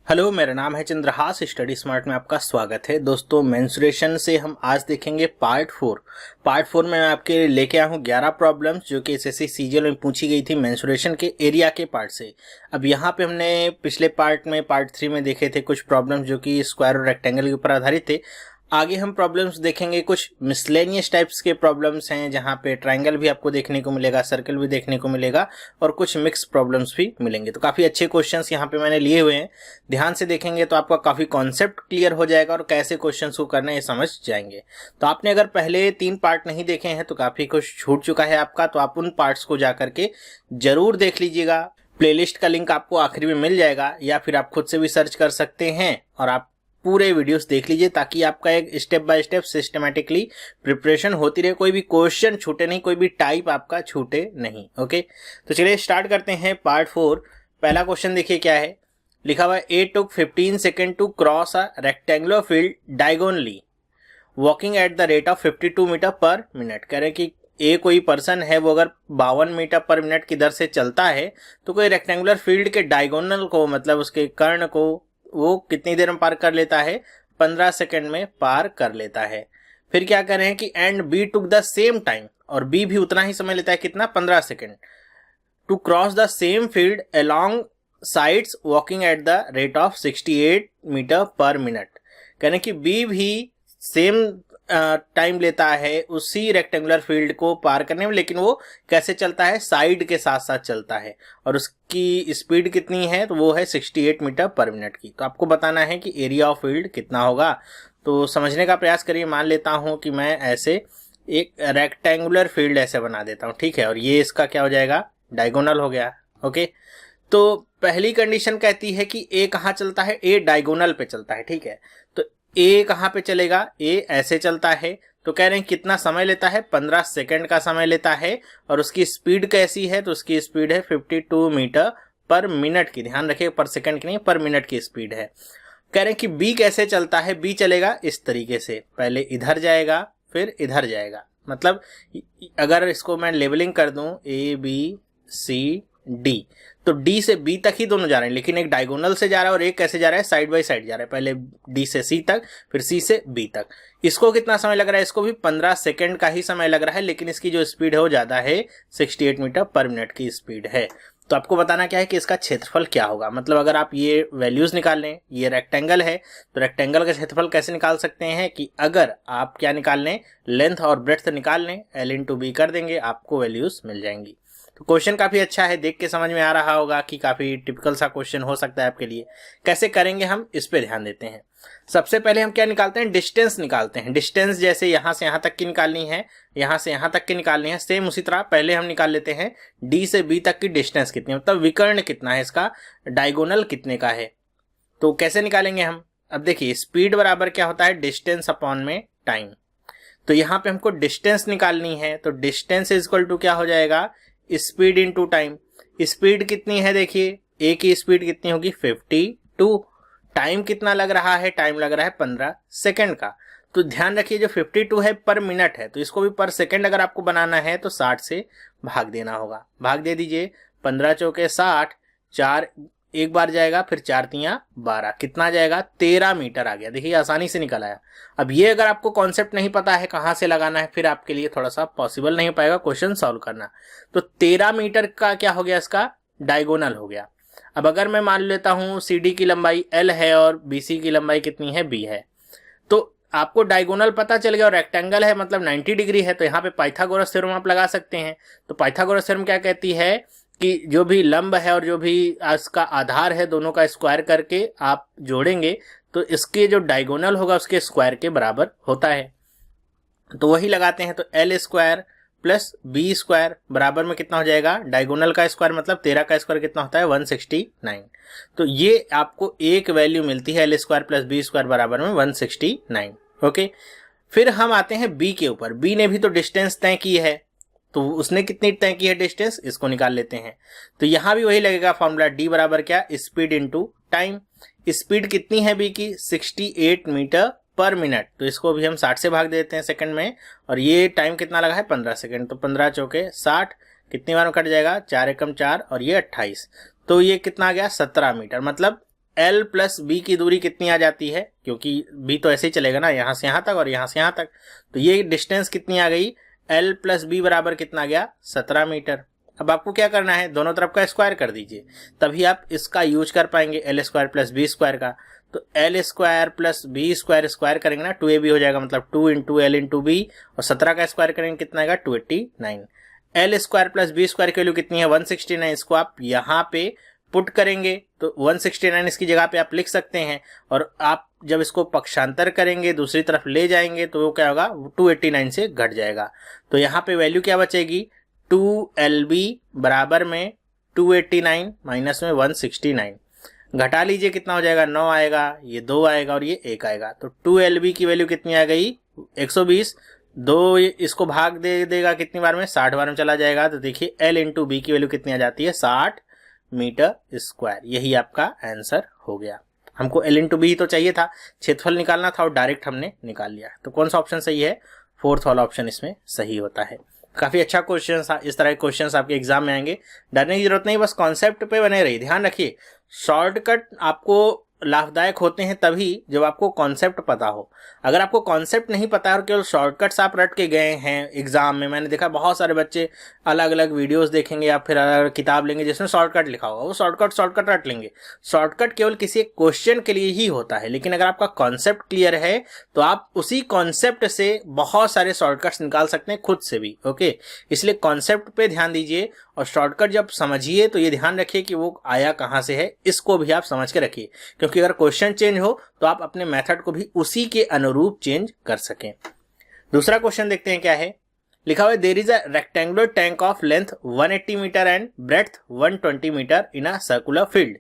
Hello, मेरा नाम है चंद्रहास। स्टडी स्मार्ट में आपका स्वागत है। दोस्तों, मेंसुरेशन से हम आज देखेंगे पार्ट 4 में मैं आपके लिए लेके आया हूँ 11 प्रॉब्लम्स जो कि एसएससी सीजीएल में पूछी गई थी मेंसुरेशन के एरिया के पार्ट से। अब यहाँ पे हमने पिछले पार्ट 3 में देखे थे कुछ प्रॉब्लम्स जो कि स्क्वायर और रेक्टेंगल के ऊपर आधारित थे। आगे हम प्रॉब्लम्स देखेंगे, कुछ मिसलेनियस टाइप्स के प्रॉब्लम्स हैं जहाँ पे ट्रायंगल भी आपको देखने को मिलेगा, सर्कल भी देखने को मिलेगा और कुछ मिक्स प्रॉब्लम्स भी मिलेंगे। तो काफ़ी अच्छे क्वेश्चंस यहाँ पे मैंने लिए हुए हैं। ध्यान से देखेंगे तो आपका काफ़ी कॉन्सेप्ट क्लियर हो जाएगा और कैसे क्वेश्चंस को करना है ये समझ जाएंगे। तो आपने अगर पहले 3 पार्ट नहीं देखे हैं तो काफ़ी कुछ छूट चुका है आपका, तो आप उन पार्ट्स को जा करके जरूर देख लीजिएगा। प्लेलिस्ट का लिंक आपको आखिरी में मिल जाएगा या फिर आप खुद से भी सर्च कर सकते हैं और आप पूरे वीडियोस देख लीजिए ताकि आपका एक step by step systematically preparation होती रहे, कोई भी क्वेश्चन छूटे नहीं, कोई भी टाइप आपका छूटे नहीं। ओके, तो चलिए स्टार्ट करते हैं पार्ट 4। पहला क्वेश्चन देखिए क्या है, लिखा हुआ है a took 15 second to cross a rectangular field diagonally walking at the rate of 52 metre per minute. कह रहे हैं कि ए कोई पर्सन है, वो अगर 52 मीटर पर मिनट की दर से चलता है तो कोई रेक्टेंगुलर फील्ड के डायगोनल को, मतलब उसके कर्ण को, वो कितनी देर में पार कर लेता है? 15 सेकंड में पार कर लेता है। फिर क्या कर रहे हैं कि and B took the same time, और बी भी उतना ही समय लेता है, कितना? 15 second, to cross the same field along sides walking at the rate of 68 metre per minute. कह रहे हैं कि बी भी सेम टाइम लेता है उसी रेक्टेंगुलर फील्ड को पार करने में, लेकिन वो कैसे चलता है? साइड के साथ साथ चलता है और उसकी स्पीड कितनी है? तो वो है 68 मीटर पर मिनट की। तो आपको बताना है कि एरिया ऑफ फील्ड कितना होगा। तो समझने का प्रयास करिए। मान लेता हूं कि मैं ऐसे एक रेक्टेंगुलर फील्ड ऐसे बना देता हूं, ठीक है, और ये इसका क्या हो जाएगा? डायगोनल हो गया। ओके, तो पहली कंडीशन कहती है कि ए कहाँ चलता है? ए डायगोनल पे चलता है, ठीक है। तो ए कहाँ पे चलेगा? ए ऐसे चलता है। तो कह रहे हैं कितना समय लेता है? 15 सेकंड का समय लेता है। और उसकी स्पीड कैसी है? तो उसकी स्पीड है 52 मीटर पर मिनट की। ध्यान रखिए, पर सेकंड की नहीं, पर मिनट की स्पीड है। कह रहे हैं कि बी कैसे चलता है? बी चलेगा इस तरीके से, पहले इधर जाएगा फिर इधर जाएगा। मतलब अगर इसको मैं लेबलिंग कर दूं ए बी सी डी, तो डी से बी तक ही दोनों जा रहे हैं, लेकिन एक डायगोनल से जा रहा है और एक कैसे जा रहा है? साइड बाय साइड जा रहा है। पहले डी से सी तक, फिर सी से बी तक। इसको कितना समय लग रहा है? इसको भी 15 सेकंड का ही समय लग रहा है, लेकिन इसकी जो स्पीड है वो ज्यादा है, 68 मीटर पर मिनट की स्पीड है। तो आपको बताना क्या है कि इसका क्षेत्रफल क्या होगा। मतलब अगर आप ये वैल्यूज निकाल लें, ये रेक्टेंगल है तो रेक्टेंगल का क्षेत्रफल कैसे निकाल सकते हैं कि अगर आप क्या निकाल लें? लेंथ और ब्रेड्थ निकाल लें, एल इंटू बी कर देंगे, आपको वैल्यूज मिल जाएंगी। तो क्वेश्चन काफी अच्छा है, देख के समझ में आ रहा होगा कि काफी टिपिकल सा क्वेश्चन हो सकता है आपके लिए। कैसे करेंगे हम, इस पे ध्यान देते हैं। सबसे पहले हम क्या निकालते हैं? डिस्टेंस निकालते हैं। डिस्टेंस जैसे यहां से यहां तक की निकालनी है, यहां से यहां तक की निकालनी है, सेम उसी तरह पहले हम निकाल लेते हैं डी से बी तक की डिस्टेंस कितनी है, मतलब विकर्ण कितना है इसका, डायगोनल कितने का है। तो कैसे निकालेंगे हम? अब देखिए, स्पीड बराबर क्या होता है? डिस्टेंस अपॉन में टाइम। तो यहाँ पे हमको डिस्टेंस निकालनी है, तो डिस्टेंस इज इक्वल टू क्या हो जाएगा? Speed into time. स्पीड कितनी है? देखिए, ए की स्पीड कितनी होगी? 52। टाइम कितना लग रहा है? टाइम लग रहा है 15 सेकंड का। तो ध्यान रखिए, जो 52 है पर मिनट है, तो इसको भी पर सेकंड अगर आपको बनाना है तो 60 से भाग देना होगा। भाग दे दीजिए, 15 चौके 60, 4 एक बार जाएगा, फिर 4 तियां 12, कितना जाएगा? 13 मीटर आ गया। देखिए, आसानी से निकल आया। अब ये अगर आपको कॉन्सेप्ट नहीं पता है कहां से लगाना है, फिर आपके लिए थोड़ा सा पॉसिबल नहीं हो पाएगा क्वेश्चन सॉल्व करना। तो 13 मीटर का क्या हो गया? इसका डायगोनल हो गया। अब अगर मैं मान लेता हूं CD की लंबाई L है और BC की लंबाई कितनी है? B है, तो आपको डायगोनल पता चल गया और रेक्टेंगल है मतलब 90 डिग्री है, तो यहाँ पे पाइथागोरस थ्योरम आप लगा सकते हैं। तो पाइथागोरस थ्योरम क्या कहती है कि जो भी लंब है और जो भी इसका आधार है, दोनों का स्क्वायर करके आप जोड़ेंगे तो इसके जो डायगोनल होगा उसके स्क्वायर के बराबर होता है। तो वही लगाते हैं, तो L square plus B square बराबर में कितना हो जाएगा? डायगोनल का स्क्वायर मतलब 13 का स्क्वायर कितना होता है? 169। तो ये आपको एक वैल्यू मिलती है, L square plus B square बराबर में 169। ओके, फिर हम आते हैं B के ऊपर। B ने भी तो डिस्टेंस तय की है, तो उसने कितनी तय की है डिस्टेंस, इसको निकाल लेते हैं। तो यहां भी वही लगेगा फॉर्मूला, डी बराबर क्या? Speed into time. स्पीड कितनी है बी की? 68 मीटर पर मिनट, तो इसको भी हम 60 से भाग देते हैं सेकंड में, और ये टाइम कितना लगा है? 15 सेकंड। तो 15 चौके 60, कितनी बार में कट जाएगा? 4 एकम 4 और ये 28, तो ये कितना आ गया? 17 मीटर। मतलब L प्लस B की दूरी कितनी आ जाती है, क्योंकि B तो ऐसे ही चलेगा ना, यहाँ से यहाँ तक और यहाँ से यहाँ तक, तो ये डिस्टेंस कितनी आ गई, L प्लस B बराबर कितना आ गया, 17 मीटर। अब आपको क्या करना है, दोनों तरफ का स्क्वायर कर दीजिए, तभी आप इसका यूज कर पाएंगे, L square plus B square का। तो L square plus B square square करेंगे ना, 2ab हो जाएगा, मतलब 2 इंटू एल इंटू बी, और 17 का स्क्वायर करेंगे कितना आएगा, 289। L square plus B square की वैल्यू कितनी है, 169। इसको आप यहाँ पे पुट करेंगे तो 169 इसकी जगह पे आप लिख सकते हैं, और आप जब इसको पक्षांतर करेंगे दूसरी तरफ ले जाएंगे तो वो क्या होगा, 289 से घट जाएगा। तो यहाँ पे वैल्यू क्या बचेगी, 2lb बराबर में 289 माइनस में 169, घटा लीजिए कितना हो जाएगा, 9 आएगा, ये 2 आएगा और ये 1 आएगा। तो 2lb की वैल्यू कितनी आ गई, 120। 2 इसको भाग दे देगा कितनी बार में, 60 बार में चला जाएगा। तो देखिए l इंटू बी की वैल्यू कितनी आ जाती है, 60 मीटर स्क्वायर। यही आपका आंसर हो गया। हमको l इंटू बी तो चाहिए था, क्षेत्रफल निकालना था और डायरेक्ट हमने निकाल लिया। तो कौन सा ऑप्शन सही है, 4th वाला ऑप्शन इसमें सही होता है। काफी अच्छा क्वेश्चन था, इस तरह के क्वेश्चंस आपके एग्जाम में आएंगे, डरने की जरूरत नहीं, बस कॉन्सेप्ट पे बने रहिए। ध्यान रखिए, शॉर्टकट आपको लाभदायक होते हैं तभी जब आपको कॉन्सेप्ट पता हो। अगर आपको कॉन्सेप्ट नहीं पता है और केवल शॉर्टकट्स आप रट के गए हैं एग्जाम में, मैंने देखा बहुत सारे बच्चे अलग अलग वीडियोस देखेंगे या फिर अलग अलग किताब लेंगे जिसमें शॉर्टकट लिखा होगा, वो शॉर्टकट रट लेंगे। शॉर्टकट केवल किसी एक क्वेश्चन के लिए ही होता है, लेकिन अगर आपका कॉन्सेप्ट क्लियर है तो आप उसी कॉन्सेप्ट से बहुत सारे शॉर्टकट्स निकाल सकते हैं खुद से भी। ओके, इसलिए कॉन्सेप्ट पे ध्यान दीजिए और शॉर्टकट जब समझिए तो ये ध्यान रखिए कि वो आया कहां से है, इसको भी आप समझ के रखिए, क्योंकि अगर क्वेश्चन चेंज हो तो आप अपने मेथड को भी उसी के अनुरूप चेंज कर सकें। दूसरा क्वेश्चन देखते हैं क्या है, लिखा हुआ है there is a rectangular tank of length 180 metre and breadth 120 metre in a circular field.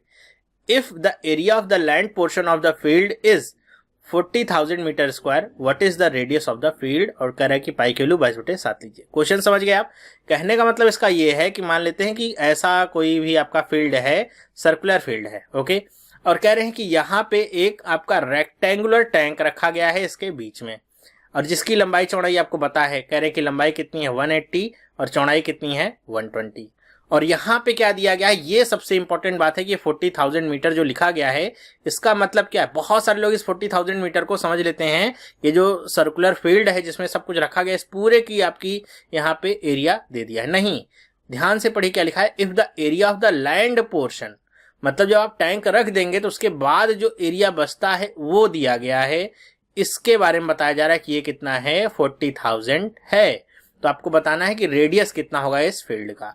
If the area of the land portion of the field is 40,000 metre square, what is the radius of the field, और कह रहा है कि पाई की value 22/7 लीजिए। Question समझ गए आप, कहने का मतलब इसका ये है कि मान लेते हैं कि ऐसा कोई भी आपका फील्ड है, सर्कुलर फील्ड है, ओके, और कह रहे हैं कि यहाँ पे एक आपका रेक्टेंगुलर टैंक रखा गया है इसके बीच में, और जिसकी लंबाई चौड़ाई आपको पता है, कह रहे हैं कि लंबाई कितनी है 180 और चौड़ाई कितनी है 120, और यहाँ पे क्या दिया गया है, ये सबसे इंपॉर्टेंट बात है कि 40,000 मीटर जो लिखा गया है इसका मतलब क्या है। बहुत सारे लोग इस 40,000 मीटर को समझ लेते हैं ये जो सर्कुलर फील्ड है जिसमें सब कुछ रखा गया, इस पूरे की आपकी यहाँ पे एरिया दे दिया है। नहीं, ध्यान से पढ़िए क्या लिखा है, if the area of the land portion, मतलब जब आप टैंक रख देंगे तो उसके बाद जो एरिया बचता है वो दिया गया है, इसके बारे में बताया जा रहा है कि ये कितना है, 40,000 है। तो आपको बताना है कि रेडियस कितना होगा इस फील्ड का।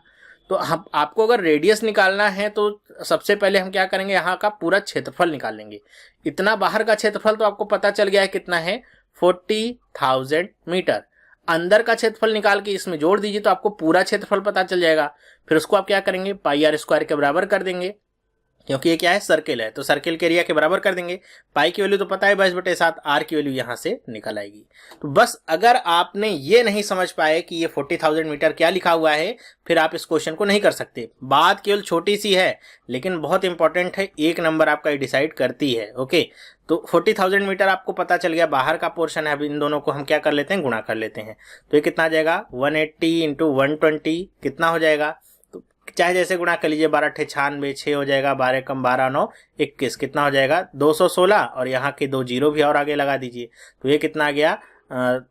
तो हम आपको अगर रेडियस निकालना है तो सबसे पहले हम क्या करेंगे, यहाँ का पूरा क्षेत्रफल निकाल लेंगे। इतना बाहर का क्षेत्रफल तो आपको पता चल गया है कितना है, 40,000 मीटर। अंदर का क्षेत्रफल निकाल के इसमें जोड़ दीजिए तो आपको पूरा क्षेत्रफल पता चल जाएगा। फिर उसको आप क्या करेंगे, पाई आर स्क्वायर के बराबर कर देंगे, क्योंकि ये क्या है, सर्किल है, तो सर्किल के एरिया के बराबर कर देंगे। पाई की वैल्यू तो पता है 22/7, आर की वैल्यू यहां से निकल आएगी। तो बस अगर आपने ये नहीं समझ पाए कि ये 40,000 मीटर क्या लिखा हुआ है, फिर आप इस क्वेश्चन को नहीं कर सकते। बात केवल छोटी सी है लेकिन बहुत इंपॉर्टेंट है, 1 नंबर आपका डिसाइड करती है। ओके, तो 40,000 मीटर आपको पता चल गया, बाहर का पोर्शन है। अब इन दोनों को हम क्या कर लेते हैं, गुणा कर लेते हैं। तो ये कितना आ जाएगा, 180 इंटू 120 कितना हो जाएगा, चाहे जैसे गुणा कर लीजिए, 12 × 96, 6 हो जाएगा, 12 कम 12 9 21 कितना हो जाएगा, 216, और यहाँ के 2 जीरो भी और आगे लगा दीजिए। तो ये कितना आ गया,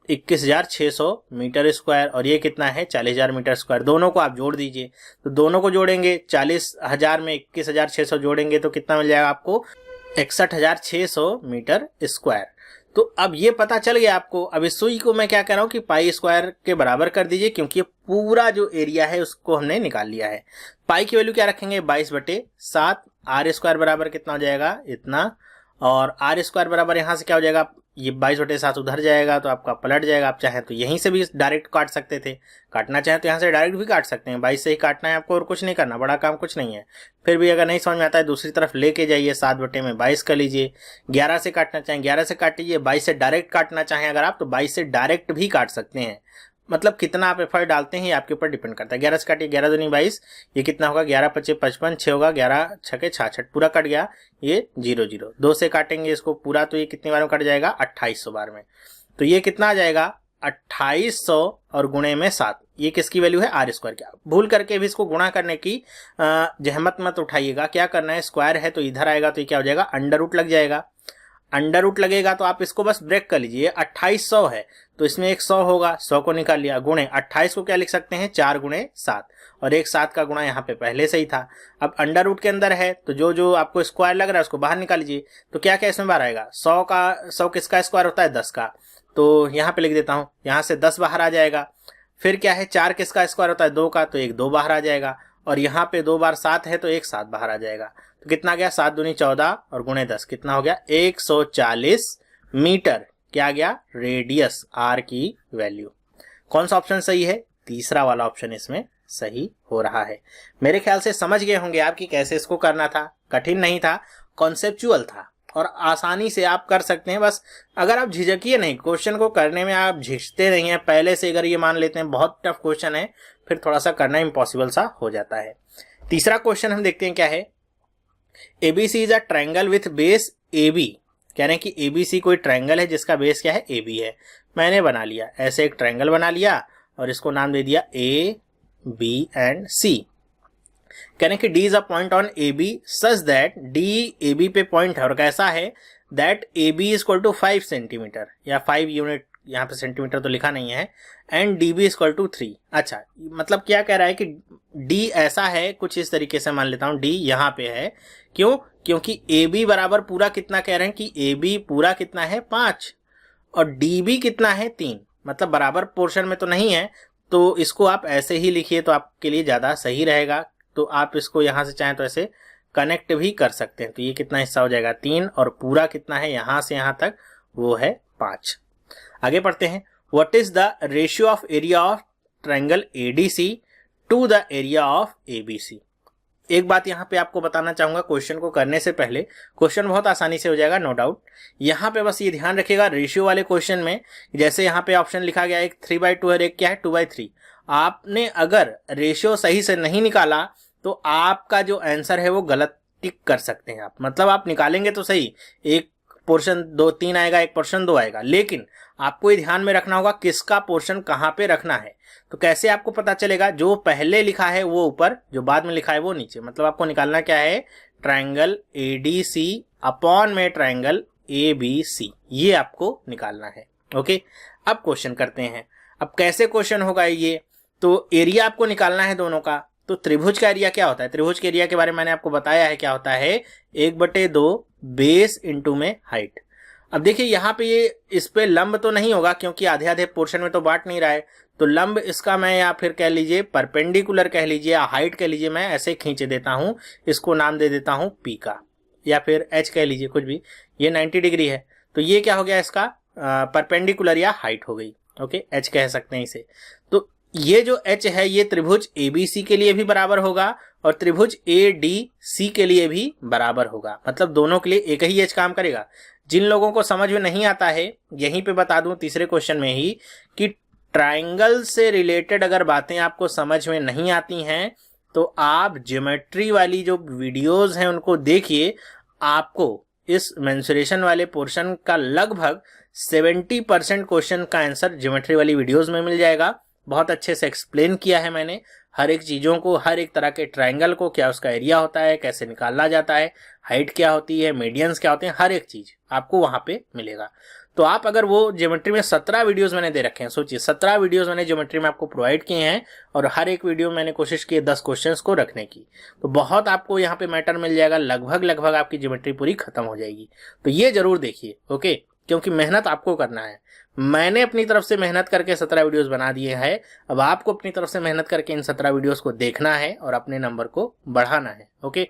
21,600 मीटर स्क्वायर, और ये कितना है, 40,000 मीटर स्क्वायर। दोनों को आप जोड़ दीजिए, तो दोनों को जोड़ेंगे, 40,000 में 21,600 जोड़ेंगे तो कितना मिल जाएगा आपको, 61,600 मीटर स्क्वायर। तो अब ये पता चल गया आपको। अब इस सुई को मैं क्या कह रहा हूं कि पाई स्क्वायर के बराबर कर दीजिए, क्योंकि ये पूरा जो एरिया है उसको हमने निकाल लिया है। पाई की वैल्यू क्या रखेंगे, 22/7। आर स्क्वायर बराबर कितना हो जाएगा, इतना, और आर स्क्वायर बराबर यहाँ से क्या हो जाएगा, ये 22/7 उधर जाएगा तो आपका पलट जाएगा। आप चाहें तो यहीं से भी डायरेक्ट काट सकते थे, काटना चाहें तो यहाँ से डायरेक्ट भी काट सकते हैं, 22 से ही काटना है आपको और कुछ नहीं करना, बड़ा काम कुछ नहीं है। फिर भी अगर नहीं समझ में आता है दूसरी तरफ लेके जाइए, 7/22 कर लीजिए। 11 से काटना चाहें 11 से काट लीजिए, 22 से डायरेक्ट काटना चाहें अगर आप तो 22 से डायरेक्ट भी काट सकते हैं। मतलब कितना आप एफर्ट डालते हैं आपके ऊपर डिपेंड करता है। 11 से काटिए, 11 दूनी 22, ये कितना होगा, 11 × 25 55, 6 होगा, 11 × 6 = 66, पूरा कट गया, ये 0 0। 2 से काटेंगे इसको पूरा तो ये कितनी बार में कट जाएगा, 2800 बार में। तो ये कितना आ जाएगा, 2800 और गुणे में 7, ये किसकी वैल्यू है, आर स्क्वायर की। भूल करके भी इसको गुणा करने की जहमत मत उठाइएगा। क्या करना है, स्क्वायर है तो इधर आएगा तो ये क्या हो जाएगा, अंडर रूट लग जाएगा। अंडर रूट लगेगा तो आप इसको बस ब्रेक कर लीजिए। 2800 है तो इसमें एक 100 होगा, 100 को निकाल लिया, गुणे 28 को क्या लिख सकते हैं, 4 गुणे 7, और एक 7 का गुणा यहाँ पे पहले से ही था। अब अंडर रूट के अंदर है तो जो जो आपको स्क्वायर लग रहा है उसको बाहर निकाल लीजिए। तो क्या क्या इसमें बाहर आएगा, 100 किसका स्क्वायर होता है, 10 का, तो यहाँ पे लिख देता हूँ, यहाँ से 10 बाहर आ जाएगा। फिर क्या है, 4 किसका स्क्वायर होता है, 2 का, तो एक 2 बाहर आ जाएगा, और यहाँ पे 2 बार 7 है तो एक 7 बाहर आ जाएगा। तो कितना गया, 7 दूनी 14 और गुणे 10 कितना हो गया, 140 मीटर। क्या गया, रेडियस, आर की वैल्यू। कौन सा ऑप्शन सही है, तीसरा वाला ऑप्शन इसमें सही हो रहा है। मेरे ख्याल से समझ गए होंगे आप कि कैसे इसको करना था। कठिन नहीं था, कॉन्सेप्चुअल था और आसानी से आप कर सकते हैं। बस अगर आप झिझकिए नहीं, क्वेश्चन को करने में आप झिझकते नहीं हैं पहले से, अगर ये मान लेते हैं बहुत टफ क्वेश्चन है, फिर थोड़ा सा करना इम्पॉसिबल सा हो जाता है। तीसरा क्वेश्चन हम देखते हैं क्या है, ABC is a triangle with base AB। कह रहे हैं कि एबीसी कोई ट्रायंगल है जिसका बेस क्या है, AB है। मैंने बना लिया, ऐसे एक ट्रायंगल बना लिया और इसको नाम दे दिया A, B एंड C। कह रहे हैं कि D is a point on AB such that D AB पे पॉइंट है और कैसा है, that AB is equal to 5 centimetre या 5 यूनिट, यहाँ पे सेंटीमीटर तो लिखा नहीं है, and DB is equal to 3। अच्छा, मतलब क्या कह रहा है कि D ऐसा है, कुछ इस तरीके से मान लेता हूं, D यहाँ पे है, क्यों, क्योंकि AB बराबर पूरा कितना कह रहे हैं कि AB पूरा कितना है 5 और DB कितना है 3, मतलब बराबर पोर्शन में तो नहीं है। तो इसको आप ऐसे ही लिखिए तो आपके लिए ज्यादा सही रहेगा। तो आप इसको यहां से चाहें तो ऐसे कनेक्ट भी कर सकते हैं। तो ये कितना हिस्सा हो जाएगा 3 और पूरा कितना है यहां से यहां तक, वो है 5। आगे पढ़ते हैं, what is the ratio of area of triangle ADC to the area of ABC। एक बात यहाँ पे आपको बताना चाहूंगा, क्वेश्चन को करने से पहले, क्वेश्चन बहुत आसानी से हो जाएगा नो डाउट। यहाँ पे बस ये ध्यान रखिएगा, रेशियो वाले क्वेश्चन में जैसे यहाँ पे ऑप्शन लिखा गया एक 3/2 और एक क्या है 2/3, आपने अगर रेशियो सही से नहीं निकाला तो आपका जो आंसर है वो गलत टिक कर सकते हैं आप। मतलब आप निकालेंगे तो सही, एक पोर्शन 2 3 आएगा, एक पोर्शन 2 आएगा, लेकिन आपको ये ध्यान में रखना होगा किसका पोर्शन कहाँ पे रखना है। तो कैसे आपको पता चलेगा, जो पहले लिखा है वो ऊपर, जो बाद में लिखा है वो नीचे। मतलब आपको निकालना क्या है, ट्रायंगल ADC अपॉन में ट्रायंगल ABC, ये आपको निकालना है। ओके, अब क्वेश्चन करते हैं। अब कैसे क्वेश्चन होगा ये, तो एरिया आपको निकालना है दोनों का। तो त्रिभुज का एरिया क्या होता है, त्रिभुज के एरिया के बारे में मैंने आपको बताया है, क्या होता है 1/2 बेस इंटू में हाइट। अब देखिए यहाँ पे ये इस पे लंब तो नहीं होगा क्योंकि आधे आधे पोर्शन में तो बांट नहीं रहा है, तो लंब इसका मैं या फिर कह लीजिए परपेंडिकुलर कह लीजिए या हाइट कह लीजिए, मैं ऐसे खींच देता हूं, इसको नाम दे देता हूं P का, या फिर H कह लीजिए, कुछ भी। ये 90 डिग्री है तो ये क्या हो गया, इसका परपेंडिकुलर या हाइट हो गई। ओके, H कह सकते हैं इसे। तो ये जो H है ये त्रिभुज ABC के लिए भी बराबर होगा और त्रिभुज ADC के लिए भी बराबर होगा। मतलब दोनों के लिए एक ही H काम करेगा। जिन लोगों को समझ में नहीं आता है, यहीं पे बता दूं तीसरे क्वेश्चन में ही, कि ट्रायंगल से रिलेटेड अगर बातें आपको समझ में नहीं आती हैं तो आप ज्योमेट्री वाली जो वीडियोस हैं उनको देखिए। आपको इस मेंसुरेशन वाले पोर्शन का लगभग 70% क्वेश्चन का आंसर ज्योमेट्री वाली वीडियोस में मिल जाएगा। बहुत अच्छे से एक्सप्लेन किया है मैंने हर एक चीजों को, हर एक तरह के ट्रायंगल को, क्या उसका एरिया होता है, कैसे निकाला जाता है, हाइट क्या होती है, मीडियंस क्या होते हैं, हर एक चीज आपको वहां पे मिलेगा। तो आप अगर वो ज्योमेट्री में 17 वीडियोस मैंने दे रखे हैं, सोचिए 17 वीडियोस मैंने ज्योमेट्री में आपको प्रोवाइड किए हैं और हर एक वीडियो में मैंने कोशिश की है 10 क्वेश्चंस को रखने की, तो बहुत आपको यहाँ पे मैटर मिल जाएगा। लगभग आपकी ज्योमेट्री पूरी खत्म हो जाएगी। तो ये जरूर देखिए, ओके, क्योंकि मेहनत आपको करना है। मैंने अपनी तरफ से मेहनत करके 17 वीडियोस बना दिए हैं, अब आपको अपनी तरफ से मेहनत करके इन 17 वीडियोस को देखना है और अपने नंबर को बढ़ाना है। ओके,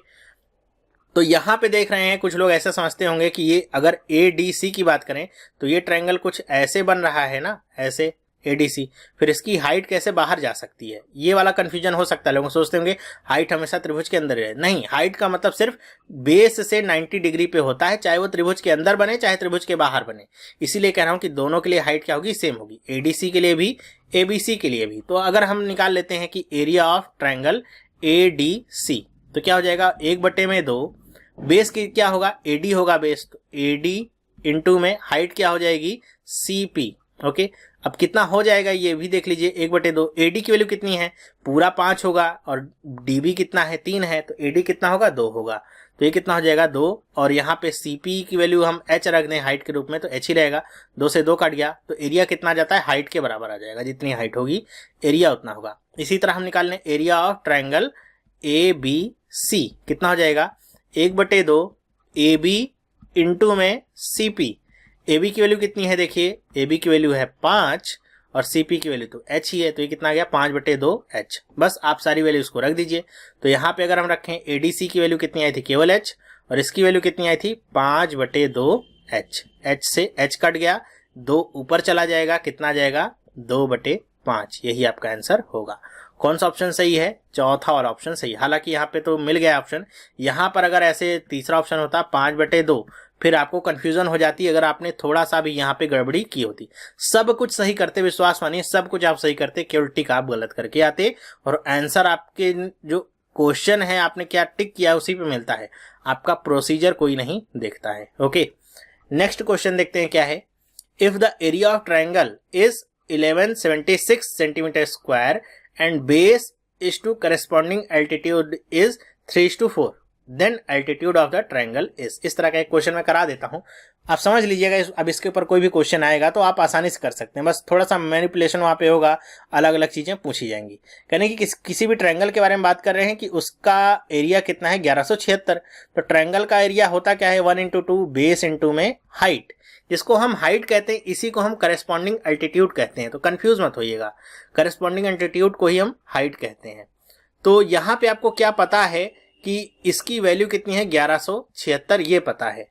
तो यहाँ पे देख रहे हैं कुछ लोग ऐसे समझते होंगे कि ये अगर ADC की बात करें तो ये ट्रायंगल कुछ ऐसे बन रहा है ना, ऐसे ADC, फिर इसकी हाइट कैसे बाहर जा सकती है, ये वाला कंफ्यूजन हो सकता है। लोग सोचते होंगे हाइट हमेशा त्रिभुज के अंदर है, नहीं, हाइट का मतलब सिर्फ बेस से 90 डिग्री पे होता है, चाहे वो त्रिभुज के अंदर बने चाहे त्रिभुज के बाहर बने। इसीलिए कह रहा हूं कि दोनों के लिए हाइट क्या होगी, सेम होगी, ADC के लिए भी ABC के लिए भी। तो अगर हम निकाल लेते हैं कि एरिया ऑफ ट्रायंगल ADC, तो क्या हो जाएगा 1/2, बेस की क्या होगा AD होगा बेस, तो AD इंटू में हाइट क्या हो जाएगी CP। ओके, अब कितना हो जाएगा ये भी देख लीजिए, 1/2। AD की वैल्यू कितनी है, पूरा 5 होगा, और DB कितना है, 3 है, तो AD कितना होगा, 2 होगा, तो ये कितना हो जाएगा, 2। और यहाँ पे CP की वैल्यू हम H रख दें हाइट के रूप में, तो H ही रहेगा, 2 से 2 कट गया, तो एरिया कितना आ जाता है, हाइट के बराबर आ जाएगा, जितनी हाइट होगी एरिया उतना होगा। इसी तरह हम निकाल लें एरिया ऑफ ट्रायंगल ABC, कितना हो जाएगा, 1/2 AB इंटू में CP। AB की वैल्यू कितनी है, देखिए AB की वैल्यू है 5 और CP की वैल्यू तो H ही है, तो ये कितना आ गया, 5/2 H। बस आप सारी वैल्यू इसको रख दीजिए। तो यहाँ पे अगर हम रखें ADC की वैल्यू कितनी आई थी, केवल H, और इसकी वैल्यू कितनी आई थी, 5/2 H। H से H कट गया, 2 ऊपर चला जाएगा, कितना आ जाएगा, 2/5। यही आपका आंसर होगा। कौन सा ऑप्शन सही है, चौथा वाला ऑप्शन सही। हालांकि यहाँ पे तो मिल गया ऑप्शन, यहाँ पर अगर ऐसे तीसरा ऑप्शन होता 5/2, फिर आपको कंफ्यूजन हो जाती अगर आपने थोड़ा सा भी यहाँ पे गड़बड़ी की होती। सब कुछ सही करते, विश्वास मानिए सब कुछ आप सही करते, केवल टिक आप गलत करके आते, और आंसर आपके जो क्वेश्चन है आपने क्या टिक किया उसी पे मिलता है, आपका प्रोसीजर कोई नहीं देखता है। ओके, नेक्स्ट क्वेश्चन देखते हैं क्या है। If the area of triangle is 1176 centimetre square and base is to corresponding altitude is 3:4, then altitude of the triangle is। इस तरह का एक क्वेश्चन मैं करा देता हूं, आप समझ लीजिएगा। अब इसके ऊपर कोई भी क्वेश्चन आएगा तो आप आसानी से कर सकते हैं, बस थोड़ा सा मैनिपुलेशन वहां पे होगा, अलग अलग चीजें पूछी जाएंगी। कहने की किसी भी ट्रायंगल के बारे में बात कर रहे हैं कि उसका एरिया कितना है, 1176। तो ट्रायंगल का एरिया होता क्या है, 1 × 2 बेस इंटू में हाइट, जिसको हम हाइट कहते हैं, इसी को हम करस्पॉन्डिंग अल्टीट्यूड कहते हैं। तो कंफ्यूज मत होइएगा, करस्पॉन्डिंग अल्टीट्यूड को ही हम हाइट कहते हैं। तो यहाँ पे आपको क्या पता है कि इसकी वैल्यू कितनी है, 1176 ये पता है,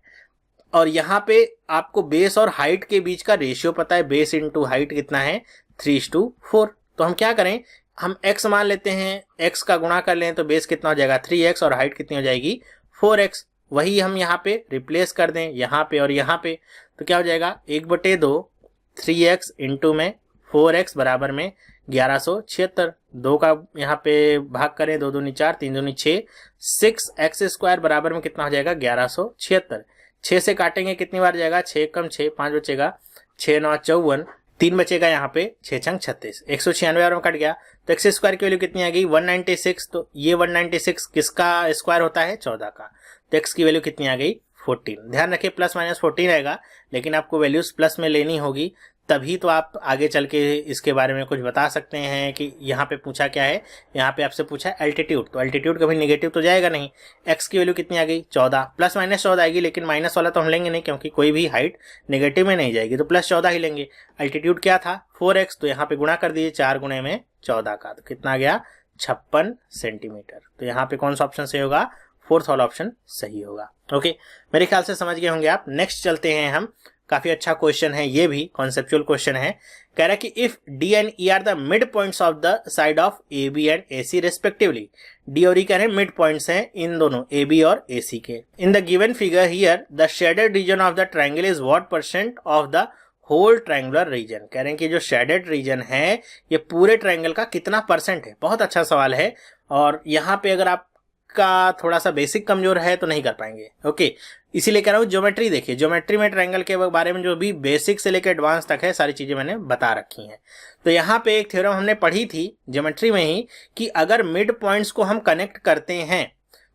और यहाँ पे आपको बेस और हाइट के बीच का रेशियो पता है, बेस इंटू हाइट कितना है, 3:4। तो हम क्या करें, हम x मान लेते हैं, x का गुणा कर लें तो बेस कितना हो जाएगा, 3x, और हाइट कितनी हो जाएगी, 4x। वही हम यहाँ पे रिप्लेस कर दें, यहाँ पे और यहाँ पे, तो क्या हो जाएगा, 1/2 3x इंटू में 4x बराबर में 1176। 2 का यहाँ पे भाग करें, 2 दूनी 4, 3 दूनी 6, 6x² बराबर में कितना हो जाएगा, 1176। 6 से काटेंगे कितनी बार जाएगा, 6 कम 6, 5 बचेगा, 6 9 54, 3 बचेगा यहाँ पे, 6 छंग 36, 196 बार में कट गया। तो x² की वैल्यू कितनी आ गई, 196। तो ये 196 किसका स्क्वायर होता है, 14 का। तो x की वैल्यू कितनी आ गई, 14। ध्यान रखिए प्लस माइनस 14 रहेगा, लेकिन आपको वैल्यूज प्लस में लेनी होगी, तभी तो आप आगे चल के इसके बारे में कुछ बता सकते हैं कि यहाँ पे पूछा क्या है, यहाँ पे आपसे पूछा है एल्टीट्यूड, तो एल्टीट्यूड कभी नेगेटिव तो जाएगा नहीं। x की वैल्यू कितनी आ गई, 14, प्लस माइनस 14 आएगी, लेकिन माइनस वाला तो हम लेंगे नहीं क्योंकि कोई भी हाइट नेगेटिव में नहीं जाएगी, तो प्लस 14 ही लेंगे। एल्टीट्यूड क्या था, 4x, तो यहाँ पे गुणा कर दीजिए 4 गुणे में 14 का, तो कितना आ गया, 56 सेंटीमीटर। तो यहाँ पे कौन सा ऑप्शन सही होगा, फोर्थ वाला ऑप्शन सही होगा। ओके, मेरे ख्याल से समझ गए होंगे आप। नेक्स्ट चलते हैं हम, काफी अच्छा क्वेश्चन है, ये भी कॉन्सेप्चुअल क्वेश्चन है। कह रहा है कि if D and E are the mid points of the side of A B and A C respectively, D और ई कह रहे हैं मिड पॉइंट्स हैं इन दोनों ए बी और ए सी के। In the given figure here the shaded region of the triangle is what % of the whole triangular region. कह रहे हैं कि जो शेडेड रीजन है ये पूरे ट्रायंगल का कितना % है। बहुत अच्छा सवाल है, और यहाँ पे अगर आप का थोड़ा सा बेसिक कमजोर है तो नहीं कर पाएंगे। ओके, इसीलिए कह रहा हूँ ज्योमेट्री देखिए, ज्योमेट्री में ट्रायंगल के बारे में जो भी बेसिक से लेकर एडवांस तक है सारी चीजें मैंने बता रखी हैं। तो यहाँ पे एक थ्योरम हमने पढ़ी थी ज्योमेट्री में ही कि अगर मिड पॉइंट्स को हम कनेक्ट करते हैं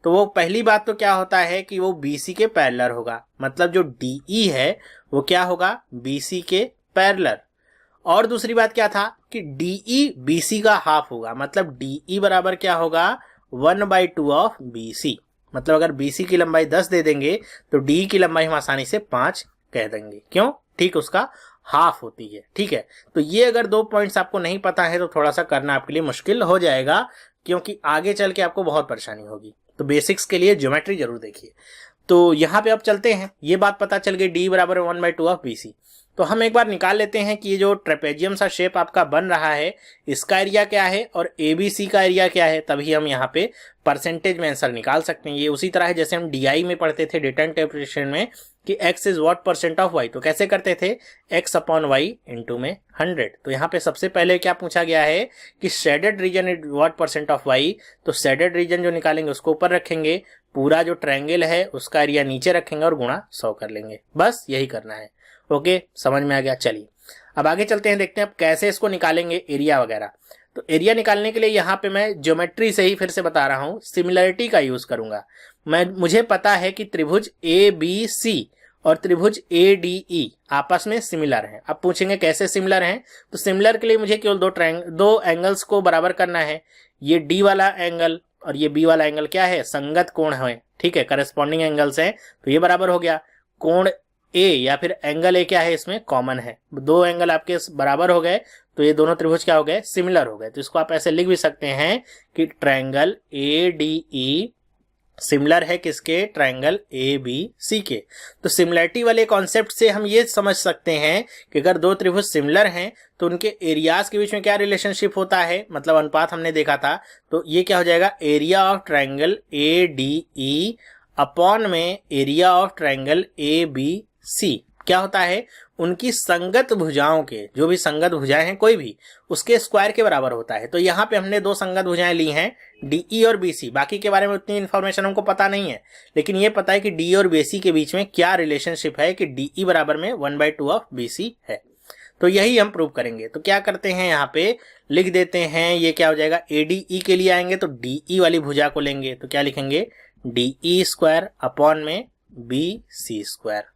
तो वो पहली बात तो क्या होता है कि वो BC के पैरेलल होगा, मतलब जो DE है वो क्या होगा, BC के पैरेलल। और दूसरी बात क्या था कि DE BC का हाफ होगा, मतलब DE बराबर क्या होगा, 1/2 ऑफ BC। मतलब अगर BC की लंबाई 10 दे देंगे तो DE की लंबाई हम आसानी से 5 कह देंगे, क्यों, ठीक उसका हाफ होती है। ठीक है, तो ये अगर 2 पॉइंट्स आपको नहीं पता है तो थोड़ा सा करना आपके लिए मुश्किल हो जाएगा, क्योंकि आगे चल के आपको बहुत परेशानी होगी। तो बेसिक्स के लिए ज्योमेट्री जरूर देखिए। तो यहाँ पे अब चलते हैं, ये बात पता चल गई DE बराबर 1/2 ऑफ BC। तो हम एक बार निकाल लेते हैं कि ये जो ट्रेपेजियम सा शेप आपका बन रहा है इसका एरिया क्या है और ABC का एरिया क्या है, तभी हम यहाँ पे परसेंटेज में आंसर निकाल सकते हैं। ये उसी तरह है जैसे हम DI में पढ़ते थे डेटा इंटरप्रिटेशन में कि x is what % of y, तो कैसे करते थे, x/y इंटू में 100। तो यहाँ पे सबसे पहले क्या पूछा गया है कि shaded region is what % of y, तो शेडेड रीजन जो निकालेंगे उसको ऊपर रखेंगे, पूरा जो ट्रायंगल है उसका एरिया नीचे रखेंगे और गुणा 100 कर लेंगे, बस यही करना है। ओके, समझ में आ गया। चलिए अब आगे चलते हैं, देखते हैं अब कैसे इसको निकालेंगे एरिया वगैरह। तो एरिया निकालने के लिए यहाँ पे मैं ज्योमेट्री से ही फिर से बता रहा हूँ, सिमिलरिटी का यूज करूंगा। मुझे पता है कि त्रिभुज ABC और त्रिभुज ADE आपस में सिमिलर हैं। अब पूछेंगे कैसे सिमिलर हैं, तो सिमिलर के लिए मुझे केवल दो एंगल्स को बराबर करना है। ये D वाला एंगल और ये B वाला एंगल क्या है, संगत कोण है, ठीक है, करस्पॉन्डिंग एंगल्स हैं, तो ये बराबर हो गया। कोण A या फिर एंगल A क्या है, इसमें कॉमन है, दो एंगल आपके बराबर हो गए, तो ये दोनों त्रिभुज क्या हो गए, सिमिलर हो गए। तो इसको आप ऐसे लिख भी सकते हैं कि ट्रायंगल ADE सिमिलर है किसके, ट्रायंगल ABC के। तो सिमिलरिटी वाले कॉन्सेप्ट से हम ये समझ सकते हैं कि अगर दो त्रिभुज सिमिलर हैं तो उनके एरियाज के बीच में क्या रिलेशनशिप होता है, मतलब अनुपात हमने देखा था। तो ये क्या हो जाएगा, area of triangle ADE upon में एरिया ऑफ ट्रायंगल ABC क्या होता है, उनकी संगत भुजाओं के, जो भी संगत भुजाएं हैं कोई भी, उसके स्क्वायर के बराबर होता है। तो यहाँ पे हमने दो संगत भुजाएं ली हैं, DE और BC। बाकी के बारे में उतनी इन्फॉर्मेशन हमको पता नहीं है, लेकिन ये पता है कि DE और BC के बीच में क्या रिलेशनशिप है कि DE बराबर में 1/2 ऑफ BC है। तो यही हम प्रूव करेंगे। तो क्या करते हैं, यहाँ पे लिख देते हैं, ये क्या हो जाएगा, ADE के लिए आएंगे तो DE वाली भुजा को लेंगे, तो क्या लिखेंगे, DE स्क्वायर अपॉन में BC स्क्वायर।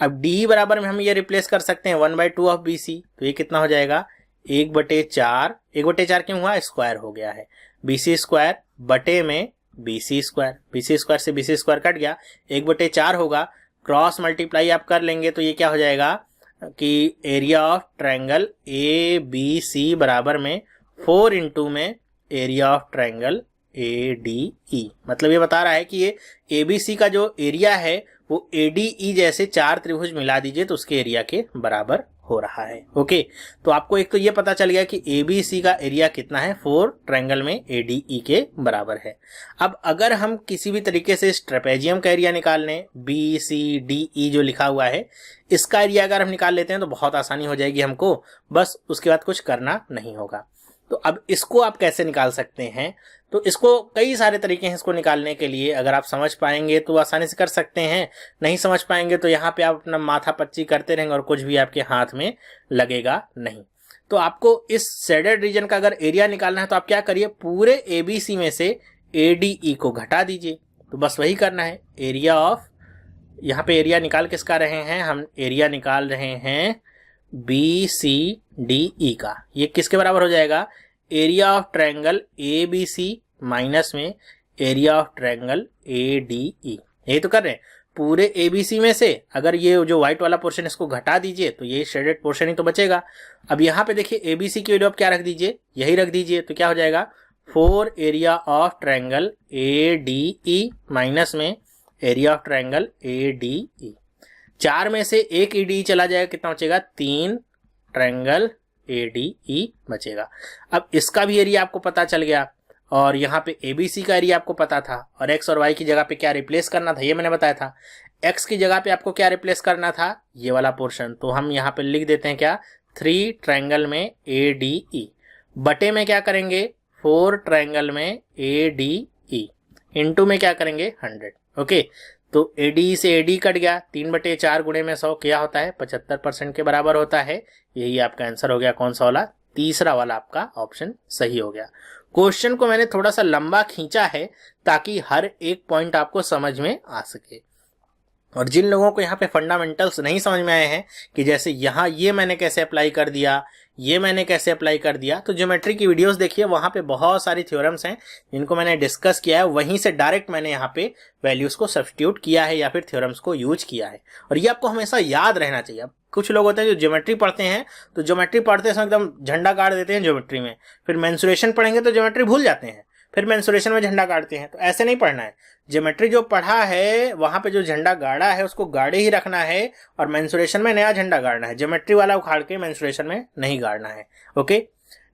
अब D बराबर में हम ये रिप्लेस कर सकते हैं 1/2 ऑफ BC, तो ये कितना हो जाएगा, 1/4, 1/4 क्यों हुआ, स्क्वायर हो गया है, BC स्क्वायर बटे में BC स्क्वायर, BC स्क्वायर से BC स्क्वायर कट गया, 1/4 होगा, क्रॉस मल्टीप्लाई आप कर लेंगे तो ये क्या हो जाएगा कि एरिया ऑफ ट्रायंगल ABC बराबर में 4 इंटू में एरिया ऑफ ट्रायंगल ADE। मतलब ये बता रहा है कि ये ABC का जो एरिया है वो ADE जैसे चार त्रिभुज मिला दीजिए तो उसके एरिया के बराबर हो रहा है। ओके, तो आपको एक तो ये पता चल गया कि ABC का एरिया कितना है, 4 ट्रायंगल में ADE के बराबर है। अब अगर हम किसी भी तरीके से इस ट्रेपेजियम का एरिया निकाल लें, BCDE जो लिखा हुआ है, इसका एरिया अगर हम निकाल लेते हैं तो बहुत आसानी हो जाएगी हमको, बस उसके बाद कुछ करना नहीं होगा। तो अब इसको आप कैसे निकाल सकते हैं, तो इसको कई सारे तरीके हैं इसको निकालने के लिए। अगर आप समझ पाएंगे तो आसानी से कर सकते हैं, नहीं समझ पाएंगे तो यहाँ पे आप अपना माथा पच्ची करते रहेंगे और कुछ भी आपके हाथ में लगेगा नहीं। तो आपको इस शेडेड रीजन का अगर एरिया निकालना है तो आप क्या करिए, पूरे ABC में से ADE को घटा दीजिए। तो बस वही करना है, एरिया ऑफ, यहाँ पे एरिया निकाल किसका रहे हैं, हम एरिया निकाल रहे हैं BCDE का। ये किसके बराबर हो जाएगा, area of triangle ABC minus में एरिया ऑफ ट्रायंगल ADE। यही तो कर रहे हैं, पूरे ABC में से अगर ये जो व्हाइट वाला पोर्शन इसको घटा दीजिए तो ये शेडेड पोर्शन ही तो बचेगा। अब यहाँ पे देखिए ABC की वैल्यू आप क्या रख दीजिए, यही रख दीजिए, तो क्या हो जाएगा, 4 area of triangle ADE minus में एरिया ऑफ ट्रायंगल ADE। 4 में से एक ADE चला जाएगा, कितना बचेगा, 3 ट्रायंगल ADE बचेगा। अब इसका भी एरिया आपको पता चल गया और यहाँ पे ABC का एरिया आपको पता था, और X और Y की जगह पे क्या रिप्लेस करना था ये मैंने बताया था। X की जगह पे आपको क्या रिप्लेस करना था, ये वाला पोर्शन, तो हम यहाँ पे लिख देते हैं क्या, 3 ट्रायंगल में ADE बटे में क्या करेंगे, 4 ट्रायंगल में ADE इंटू में क्या करेंगे, 100। ओके, तो ADE से AD कट गया, 3/4 गुणे में 100 क्या होता है, 75% के बराबर होता है। यही आपका आंसर हो गया, कौन सा वाला, तीसरा वाला आपका ऑप्शन सही हो गया। क्वेश्चन को मैंने थोड़ा सा लंबा खींचा है ताकि हर एक पॉइंट आपको समझ में आ सके। और जिन लोगों को यहाँ पे फंडामेंटल्स नहीं समझ में आए हैं कि जैसे यहाँ ये मैंने कैसे अप्लाई कर दिया, ये मैंने कैसे अप्लाई कर दिया, तो ज्योमेट्री की वीडियोस देखिए, वहां पे बहुत सारी थ्योरम्स हैं जिनको मैंने डिस्कस किया है, वहीं से डायरेक्ट मैंने यहाँ पे वैल्यूज को सब्स्टिट्यूट किया है या फिर थ्योरम्स को यूज किया है। और ये आपको हमेशा याद रहना चाहिए। अब कुछ लोग होते हैं जो ज्योमेट्री पढ़ते हैं तो ज्योमेट्री पढ़ते समय एकदम झंडा गाड़ देते हैं ज्योमेट्री में, फिर मेंसुरेशन पढ़ेंगे तो ज्योमेट्री भूल जाते हैं, फिर मेंसुरेशन में झंडा गाड़ते हैं। तो ऐसे नहीं पढ़ना है, ज्योमेट्री जो पढ़ा है वहां पे जो झंडा गाड़ा है उसको गाड़े ही रखना है, और मेंसुरेशन में नया झंडा गाड़ना है, ज्योमेट्री वाला उखाड़ के मेंसुरेशन में नहीं गाड़ना है। ओके,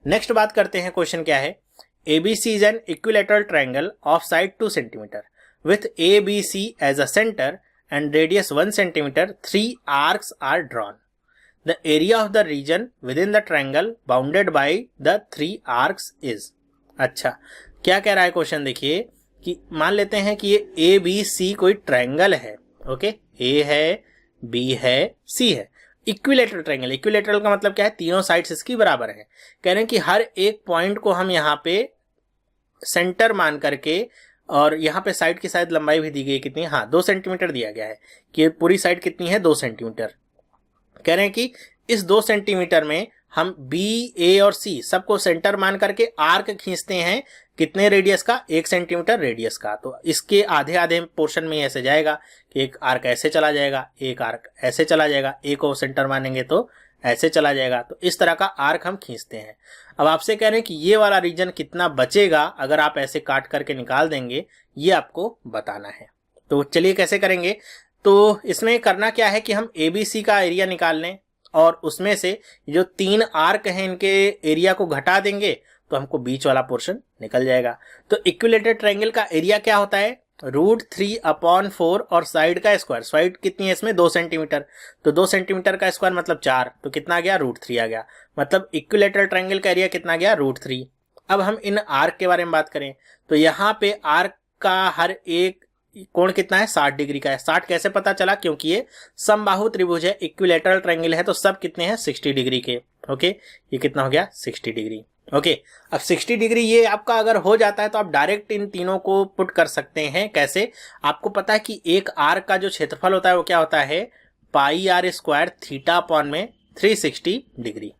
नेक्स्ट बात करते हैं, क्वेश्चन क्या है, ABC is an equilateral triangle of side 2 centimetre with ABC as a centre and radius 1 centimeter, 3 arcs are drawn. The area of the region within the triangle bounded by the 3 arcs is. अच्छा, क्या कह रहा है question, देखिए कि मान लेते हैं कि ये ABC कोई ट्रायंगल है। ओके, A है, B है, C है। इक्विलेटरल ट्रायंगल, इक्विलेटरल का मतलब क्या है, तीनों साइड्स इसकी बराबर है। कह रहे हैं कि हर एक पॉइंट को हम यहाँ पे सेंटर मान करके, और यहाँ पे साइड की शायद लंबाई भी दी गई कितनी है, हाँ 2 सेंटीमीटर दिया गया है कि पूरी साइड कितनी है 2 सेंटीमीटर। कह रहे हैं कि इस 2 सेंटीमीटर में हम बी, ए और सी सबको सेंटर मान करके आर्क खींचते हैं कितने रेडियस का, 1 सेंटीमीटर रेडियस का। तो इसके आधे आधे पोर्शन में ऐसे जाएगा कि एक आर्क ऐसे चला जाएगा, एक आर्क ऐसे चला जाएगा, एक को सेंटर मानेंगे तो ऐसे चला जाएगा। तो इस तरह का आर्क हम खींचते हैं। अब आपसे कह रहे हैं कि ये वाला रीजन कितना बचेगा अगर आप ऐसे काट करके निकाल देंगे, ये आपको बताना है। तो चलिए कैसे करेंगे। तो इसमें करना क्या है कि हम ABC का एरिया निकाल लें और उसमें से जो 3 आर्क हैं इनके एरिया को घटा देंगे तो हमको बीच वाला पोर्शन निकल जाएगा। तो इक्विलेटरल ट्रायंगल का एरिया क्या होता है, √3/4 और साइड का स्क्वायर, साइड कितनी है इसमें 2 सेंटीमीटर, तो 2 सेंटीमीटर का स्क्वायर मतलब 4, तो कितना आ गया √3 आ गया। मतलब इक्विलेटरल ट्रायंगल का एरिया कितना गया √3। अब हम इन आर्क के बारे में बात करें तो यहाँ पे आर्क का हर एक कोण कितना है 60 डिग्री का है। 60 कैसे पता चला, क्योंकि ये समबाहु त्रिभुज है, इक्विलेटरल ट्रायंगल है, तो सब कितने हैं 60 डिग्री के। ओके, ये कितना हो गया 60 डिग्री। ओके, अब 60 डिग्री ये आपका अगर हो जाता है तो आप डायरेक्ट इन तीनों को पुट कर सकते हैं। कैसे, आपको पता है कि एक आर्क का जो क्षेत्रफल होता है वो क्या होता है πr² थीटा अपॉन में 360 डिग्री।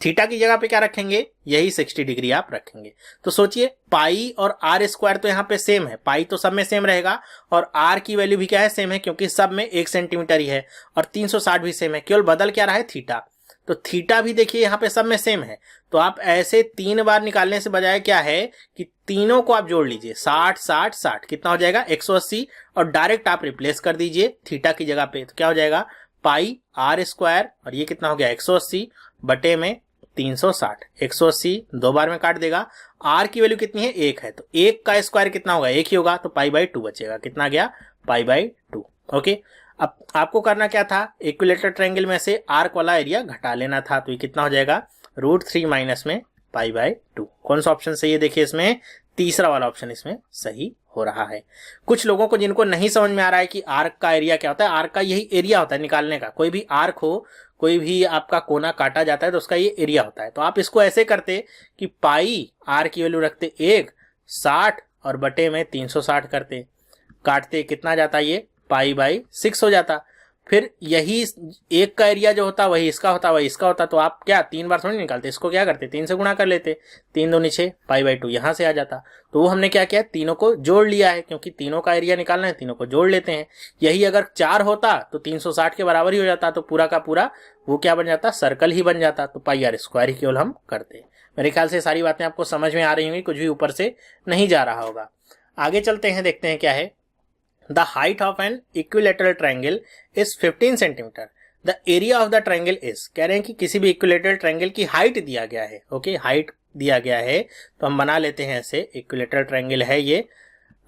थीटा की जगह पे क्या रखेंगे, यही 60 डिग्री आप रखेंगे। तो सोचिए पाई और r² तो यहाँ पे सेम है, पाई तो सब में सेम रहेगा और r की वैल्यू भी क्या है सेम है, क्योंकि सब में 1 सेंटीमीटर ही है, और 360 भी सेम है, केवल बदल क्या रहा है थीटा। तो थीटा भी देखिए यहाँ पे सब में सेम है। तो आप ऐसे 3 बार निकालने से बजाय क्या है कि तीनों को आप जोड़ लीजिए, 60 60 60 कितना हो जाएगा 180, और डायरेक्ट आप रिप्लेस कर दीजिए थीटा की जगह पे। तो क्या हो जाएगा πr² और ये कितना हो गया 180 बटे में 360, 180 2 बार में काट देगा। r की वैल्यू कितनी है 1 है, तो 1 का स्क्वायर कितना होगा 1 ही होगा, तो π/2 बचेगा। कितना गया π/2। ओके, अब आपको करना क्या था, इक्विलेटरल ट्रायंगल में से आर्क वाला एरिया घटा लेना था। तो ये कितना हो जाएगा √3 माइनस में π/2। कौन सा ऑप्शन सही है, देखिए इसमें तीसरा वाला ऑप्शन इसमें सही हो रहा है। कुछ लोगों को जिनको नहीं समझ में आ रहा है कि आर्क का एरिया क्या होता है, आर्क का यही एरिया होता है निकालने का। कोई भी आर्क हो, कोई भी आपका कोना काटा जाता है तो उसका ये एरिया होता है। तो आप इसको ऐसे करते कि पाई आर की वैल्यू रखते 1, 60 और बटे में 360 करते, काटते कितना जाता ये π/6 हो जाता। फिर यही 1 का एरिया जो होता वही इसका होता, वही इसका होता। तो आप क्या 3 बार थोड़ी निकालते, इसको क्या करते 3 से गुणा कर लेते, 3 दूनी 6 π/2 यहाँ से आ जाता। तो वो हमने क्या किया, तीनों को जोड़ लिया है, क्योंकि तीनों का एरिया निकालना है, तीनों को जोड़ लेते हैं। यही अगर 4 होता तो 360 के बराबर ही हो जाता, तो पूरा का पूरा वो क्या बन जाता, सर्कल ही बन जाता। तो πr² ही केवल हम करते। मेरे ख्याल से सारी बातें आपको समझ में आ रही होंगी, कुछ भी ऊपर से नहीं जा रहा होगा। आगे चलते हैं, देखते हैं क्या है। The height of an equilateral triangle is 15 centimeter. The area of the triangle is, कह रहे हैं कि किसी भी इक्विलेटरल ट्रायंगल की हाइट दिया गया है। ओके, हाइट दिया गया है तो हम बना लेते हैं ऐसे। इक्विलेटरल ट्रायंगल है ये,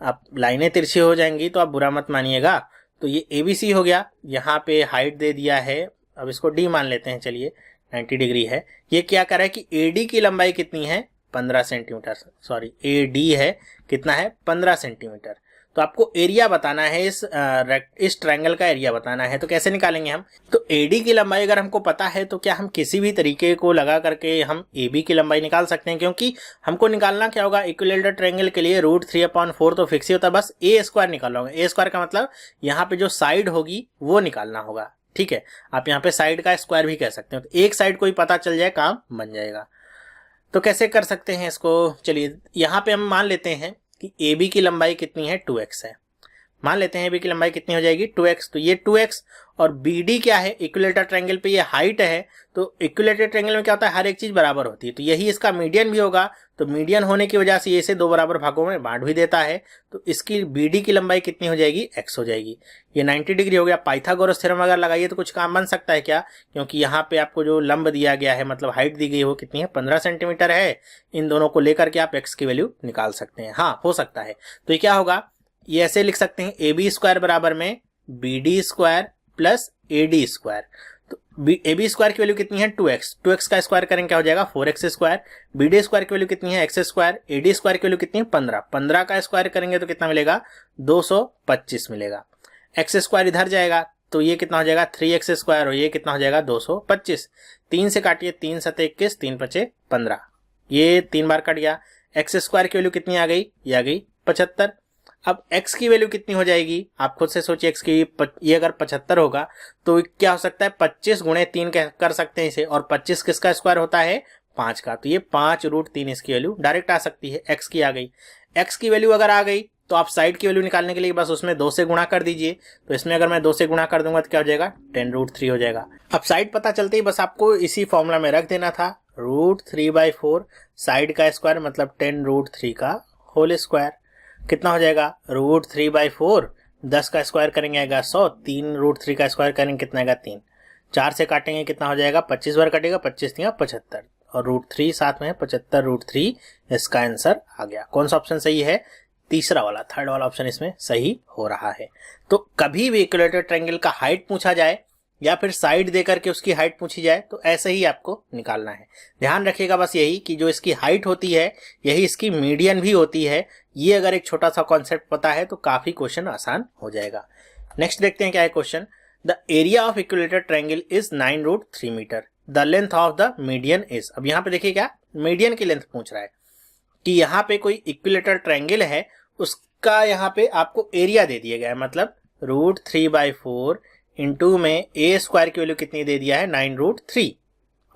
आप लाइनें तिरछी हो जाएंगी तो आप बुरा मत मानिएगा। तो ये ABC हो गया, यहाँ पे हाइट दे दिया है, अब इसको D मान लेते हैं, चलिए 90 डिग्री है। ये क्या कर रहा है कि AD की लंबाई कितनी है 15 सेंटीमीटर, सॉरी AD है कितना है 15 सेंटीमीटर। तो आपको एरिया बताना है, इस ट्रायंगल का एरिया बताना है। तो कैसे निकालेंगे हम, तो AD की लंबाई अगर हमको पता है तो क्या हम किसी भी तरीके को लगा करके हम AB की लंबाई निकाल सकते हैं, क्योंकि हमको निकालना क्या होगा इक्विलेटरल ट्रायंगल के लिए √3/4 तो फिक्स ही होता है, बस A² निकालना होगा। A² का मतलब यहाँ पे जो साइड होगी वो निकालना होगा। ठीक है, आप यहाँ पे साइड का स्क्वायर भी कह सकते हो। तो एक साइड कोई पता चल जाए काम बन जाएगा। तो कैसे कर सकते हैं इसको, चलिए यहाँ पे हम मान लेते हैं कि AB की लंबाई कितनी है 2x है। मान लेते हैं AB की लंबाई कितनी हो जाएगी 2x, तो ये 2x और BD क्या है इक्विलेटरल ट्रायंगल पे ये हाइट है। तो इक्विलेटरल ट्रायंगल में क्या होता है हर एक चीज बराबर होती है, तो यही इसका मीडियन भी होगा। तो मीडियन होने की वजह से ये इसे 2 बराबर भागों में बांट भी देता है। तो इसकी BD की लंबाई कितनी हो जाएगी x हो जाएगी। ये 90 डिग्री हो गया। पाइथागोरस थ्योरम अगर लगाइए तो कुछ काम बन सकता है क्या, क्योंकि यहाँ पे आपको जो लंब दिया गया है मतलब हाइट दी गई है वो कितनी है 15 सेंटीमीटर है। इन दोनों को लेकर के आप x की वैल्यू निकाल सकते हैं। हाँ हो सकता है। तो ये क्या होगा, ये ऐसे लिख सकते हैं AB² बराबर में BD² प्लस AD²। तो AB² की वैल्यू कितनी है 2x, 2x का स्क्वायर करेंगे क्या हो जाएगा 4x²। BD² की वैल्यू कितनी है x², AD² की वैल्यू कितनी है 15, 15 का स्क्वायर करेंगे तो कितना मिलेगा 225 मिलेगा। x² इधर जाएगा, तो ये कितना हो जाएगा 3x² और ये कितना हो जाएगा 225। 3 से काटिए, 3 7 21, 3 5 15, ये 3 बार कट गया। x² की वैल्यू कितनी आ गई, ये आ गई 75। अब x की वैल्यू कितनी हो जाएगी, आप खुद से सोचिए। x की ये अगर 75 होगा तो क्या हो सकता है, 25 गुणे 3 कर सकते हैं इसे, और 25 किसका स्क्वायर होता है, 5 का। तो ये 5√3 इसकी वैल्यू डायरेक्ट आ सकती है। x की आ गई। x की वैल्यू अगर आ गई तो आप साइड की वैल्यू निकालने के लिए बस उसमें 2 से गुणा कर दीजिए। तो इसमें अगर मैं 2 से गुणा कर दूंगा तो क्या हो जाएगा, 10√3 हो जाएगा। अब साइड पता चलते ही बस आपको इसी फॉर्मूला में रख देना था, √3/4 साइड का स्क्वायर मतलब 10√3 का होल स्क्वायर। कितना हो जाएगा, √3/4, 10 का स्क्वायर करेंगे आएगा 100, 3√3 का स्क्वायर करेंगे कितना आएगा 3, 4 से काटेंगे कितना हो जाएगा, 25 बार कटेगा, 25 3 75, और √3 साथ में है 75√3, इसका आंसर आ गया। कौन सा ऑप्शन सही है, तीसरा वाला, थर्ड वाला ऑप्शन इसमें सही हो रहा है। तो कभी भी इक्विलेटरल ट्रायंगल का हाइट पूछा जाए या फिर साइड देकर के उसकी हाइट पूछी जाए तो ऐसे ही आपको निकालना है। ध्यान रखिएगा बस यही कि जो इसकी हाइट होती है यही इसकी मीडियन भी होती है। ये अगर एक छोटा सा कॉन्सेप्ट पता है तो काफी क्वेश्चन आसान हो जाएगा। नेक्स्ट देखते हैं क्या है question. The area of equilateral triangle is 9√3 metre, the length of the median is. अब यहाँ पे देखिए क्या मीडियन की लेंथ पूछ रहा है कि यहाँ पे कोई इक्विलेटरल ट्रायंगल है, उसका यहाँ पे आपको एरिया दे दिया गया है, मतलब √3/4 इंटू में a² की वैल्यू कितनी दे दिया है, 9√3।